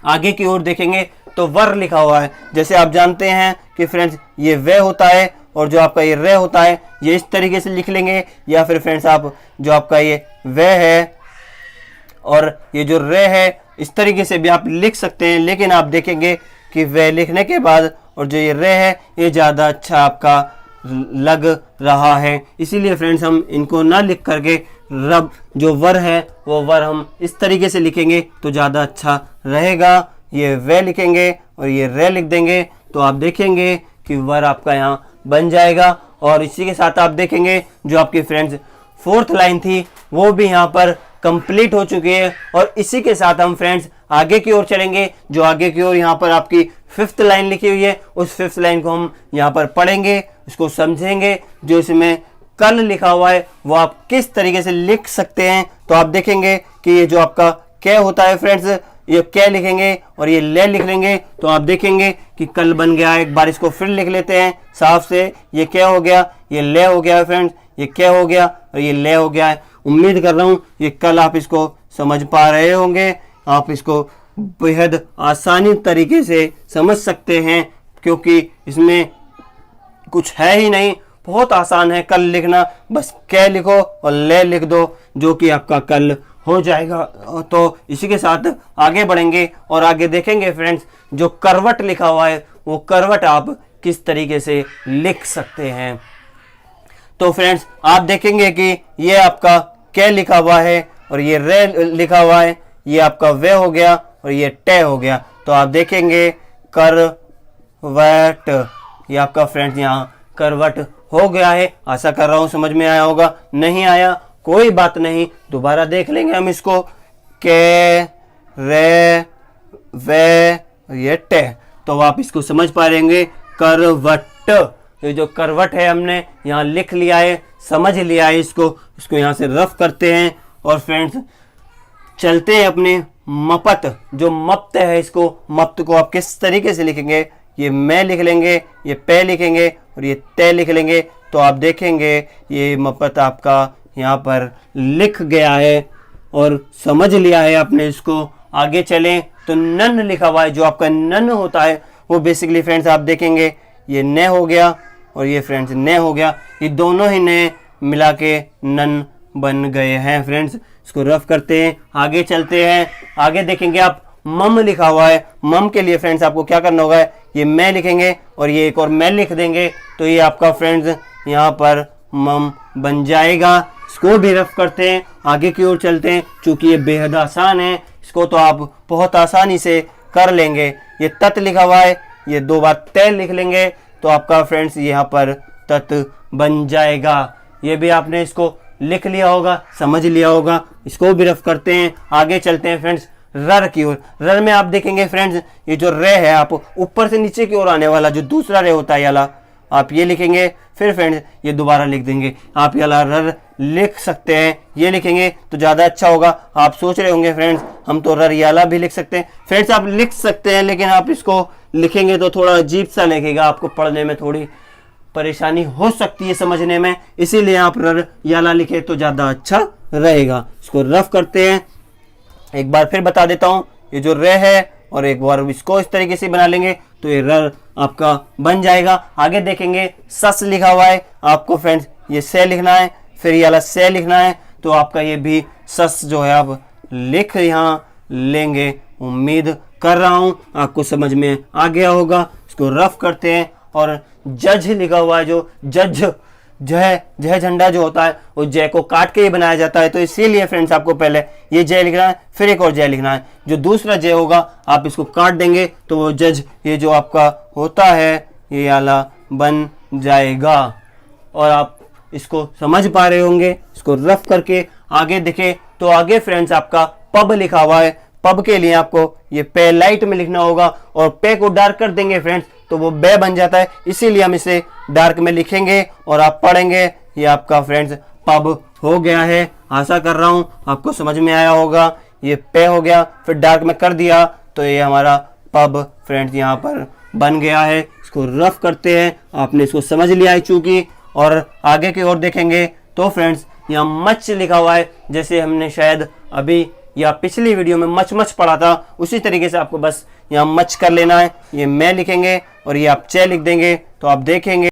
आगे की ओर देखेंगे तो वर लिखा हुआ है। जैसे आप जानते हैं कि फ्रेंड्स ये वे होता है और जो आपका ये रे होता है ये इस तरीके से लिख लेंगे, या फिर फ्रेंड्स आप जो आपका ये वे है और ये जो रे है इस तरीके से भी आप लिख सकते हैं। लेकिन आप देखेंगे कि वे लिखने के बाद और जो ये रे है ये ज़्यादा अच्छा आपका लग रहा है। इसीलिए फ्रेंड्स हम इनको ना लिख करके रब जो वर है वो वर हम इस तरीके से लिखेंगे तो ज़्यादा अच्छा रहेगा। ये वे लिखेंगे और ये रे लिख देंगे तो आप देखेंगे कि वर आपका यहाँ बन जाएगा। और इसी के साथ आप देखेंगे जो आपकी फ्रेंड्स फोर्थ लाइन थी वो भी यहाँ पर कंप्लीट हो चुकी है। और इसी के साथ हम फ्रेंड्स आगे की ओर चलेंगे। जो आगे की ओर यहाँ पर आपकी फिफ्थ लाइन लिखी हुई है उस फिफ्थ लाइन को हम यहाँ पर पढ़ेंगे, उसको समझेंगे। जो इसमें कल लिखा हुआ है वो आप किस तरीके से लिख सकते हैं, तो आप देखेंगे कि ये जो आपका कै होता है फ्रेंड्स ये कै लिखेंगे और ये ले लिख लेंगे तो आप देखेंगे कि कल बन गया है। एक बार इसको फिर लिख लेते हैं साफ से। ये क्या हो गया, ये ले हो गया है फ्रेंड्स, ये क्या हो गया और ये ले हो गया है। उम्मीद कर रहा हूँ ये कल आप इसको समझ पा रहे होंगे। आप इसको बेहद आसानी तरीके से समझ सकते हैं क्योंकि इसमें कुछ है ही नहीं, बहुत आसान है कल लिखना। बस कै लिखो और ले लिख दो जो कि आपका कल हो जाएगा। तो इसी के साथ आगे बढ़ेंगे और आगे देखेंगे फ्रेंड्स जो करवट लिखा हुआ है वो करवट आप किस तरीके से लिख सकते हैं। तो फ्रेंड्स आप देखेंगे कि ये आपका कै लिखा हुआ है और ये रे लिखा हुआ है, ये आपका वे हो गया और ये टे हो गया। तो आप देखेंगे करवट, ये आपका फ्रेंड्स यहाँ करवट हो गया है। आशा कर रहा हूँ समझ में आया होगा। नहीं आया कोई बात नहीं, दोबारा देख लेंगे हम इसको। के रे वे ये टे, तो आप इसको समझ पाएंगे करवट। ये जो करवट है हमने यहाँ लिख लिया है, समझ लिया है इसको यहाँ से रफ करते हैं। और फ्रेंड्स चलते हैं अपने मपत। जो मप्त है इसको मप्त को आप किस तरीके से लिखेंगे, ये मैं लिख लेंगे, ये पे लिखेंगे और ये ते लिख लेंगे तो आप देखेंगे ये मपत आपका यहाँ पर लिख गया है और समझ लिया है आपने इसको। आगे चलें तो नन लिखा हुआ है। जो आपका नन होता है वो बेसिकली फ्रेंड्स आप देखेंगे ये न हो गया और ये फ्रेंड्स न हो गया, ये दोनों ही न मिला के नन बन गए हैं फ्रेंड्स। इसको रफ करते हैं, आगे चलते हैं। आगे देखेंगे आप मम लिखा हुआ है। मम के लिए फ्रेंड्स आपको क्या करना होगा, ये मैं लिखेंगे और ये एक और मैं लिख देंगे तो ये आपका फ्रेंड्स यहाँ पर मम बन जाएगा। इसको भी रफ करते हैं, आगे की ओर चलते हैं। चूंकि ये बेहद आसान है इसको तो आप बहुत आसानी से कर लेंगे। ये तत लिखा हुआ है, ये दो बार तय लिख लेंगे तो आपका फ्रेंड्स यहाँ पर तत बन जाएगा। ये भी आपने इसको लिख लिया होगा, समझ लिया होगा। इसको भी रफ करते हैं, आगे चलते हैं फ्रेंड्स रर की ओर। रर में आप देखेंगे फ्रेंड्स ये जो रे है आप ऊपर से नीचे की ओर आने वाला जो दूसरा रे होता है वाला आप ये लिखेंगे, फिर फ्रेंड्स ये दोबारा लिख देंगे। आप ये वाला रर लिख सकते हैं, ये लिखेंगे तो ज़्यादा अच्छा होगा। आप सोच रहे होंगे फ्रेंड्स हम तो ररियाला भी लिख सकते हैं। फ्रेंड्स आप लिख सकते हैं, लेकिन आप इसको लिखेंगे तो थोड़ा अजीब सा लगेगा, आपको पढ़ने में थोड़ी परेशानी हो सकती है समझने में, इसीलिए आप ररियाला लिखे तो ज़्यादा अच्छा रहेगा। इसको रफ करते हैं, एक बार फिर बता देता हूँ, ये जो र है और एक बार इसको इस तरीके से बना लेंगे तो ये र आपका बन जाएगा। आगे देखेंगे सस लिखा हुआ है, आपको फ्रेंड्स ये से लिखना है, फिर ये वाला से लिखना है, तो आपका ये भी सस जो है आप लिख यहाँ लेंगे। उम्मीद कर रहा हूँ आपको समझ में आ गया होगा। इसको रफ करते हैं और जज लिखा हुआ है, जो जज जय झंडा जो होता है वो जय को काट के ही बनाया जाता है, तो इसीलिए फ्रेंड्स आपको पहले ये जय लिखना है, फिर एक और जय लिखना है। जो दूसरा जय होगा आप इसको काट देंगे तो वो जज ये जो आपका होता है ये वाला बन जाएगा। और आप इसको समझ पा रहे होंगे। इसको रफ करके आगे देखें तो आगे फ्रेंड्स आपका पब लिखा हुआ है। पब के लिए आपको ये पे लाइट में लिखना होगा और पे को डार्क कर देंगे फ्रेंड्स तो वो बे बन जाता है, इसीलिए हम इसे डार्क में लिखेंगे और आप पढ़ेंगे। ये आपका फ्रेंड्स पब हो गया है। आशा कर रहा हूँ आपको समझ में आया होगा। ये पे हो गया, फिर डार्क में कर दिया तो ये हमारा पब फ्रेंड्स यहाँ पर बन गया है। इसको रफ करते हैं, आपने इसको समझ लिया है चूंकि। और आगे की ओर देखेंगे तो फ्रेंड्स यहाँ मच लिखा हुआ है, जैसे हमने शायद अभी या पिछली वीडियो में मच मच पढ़ा था, उसी तरीके से आपको बस यहाँ मच कर लेना है। ये मैं लिखेंगे और ये आप चे लिख देंगे तो आप देखेंगे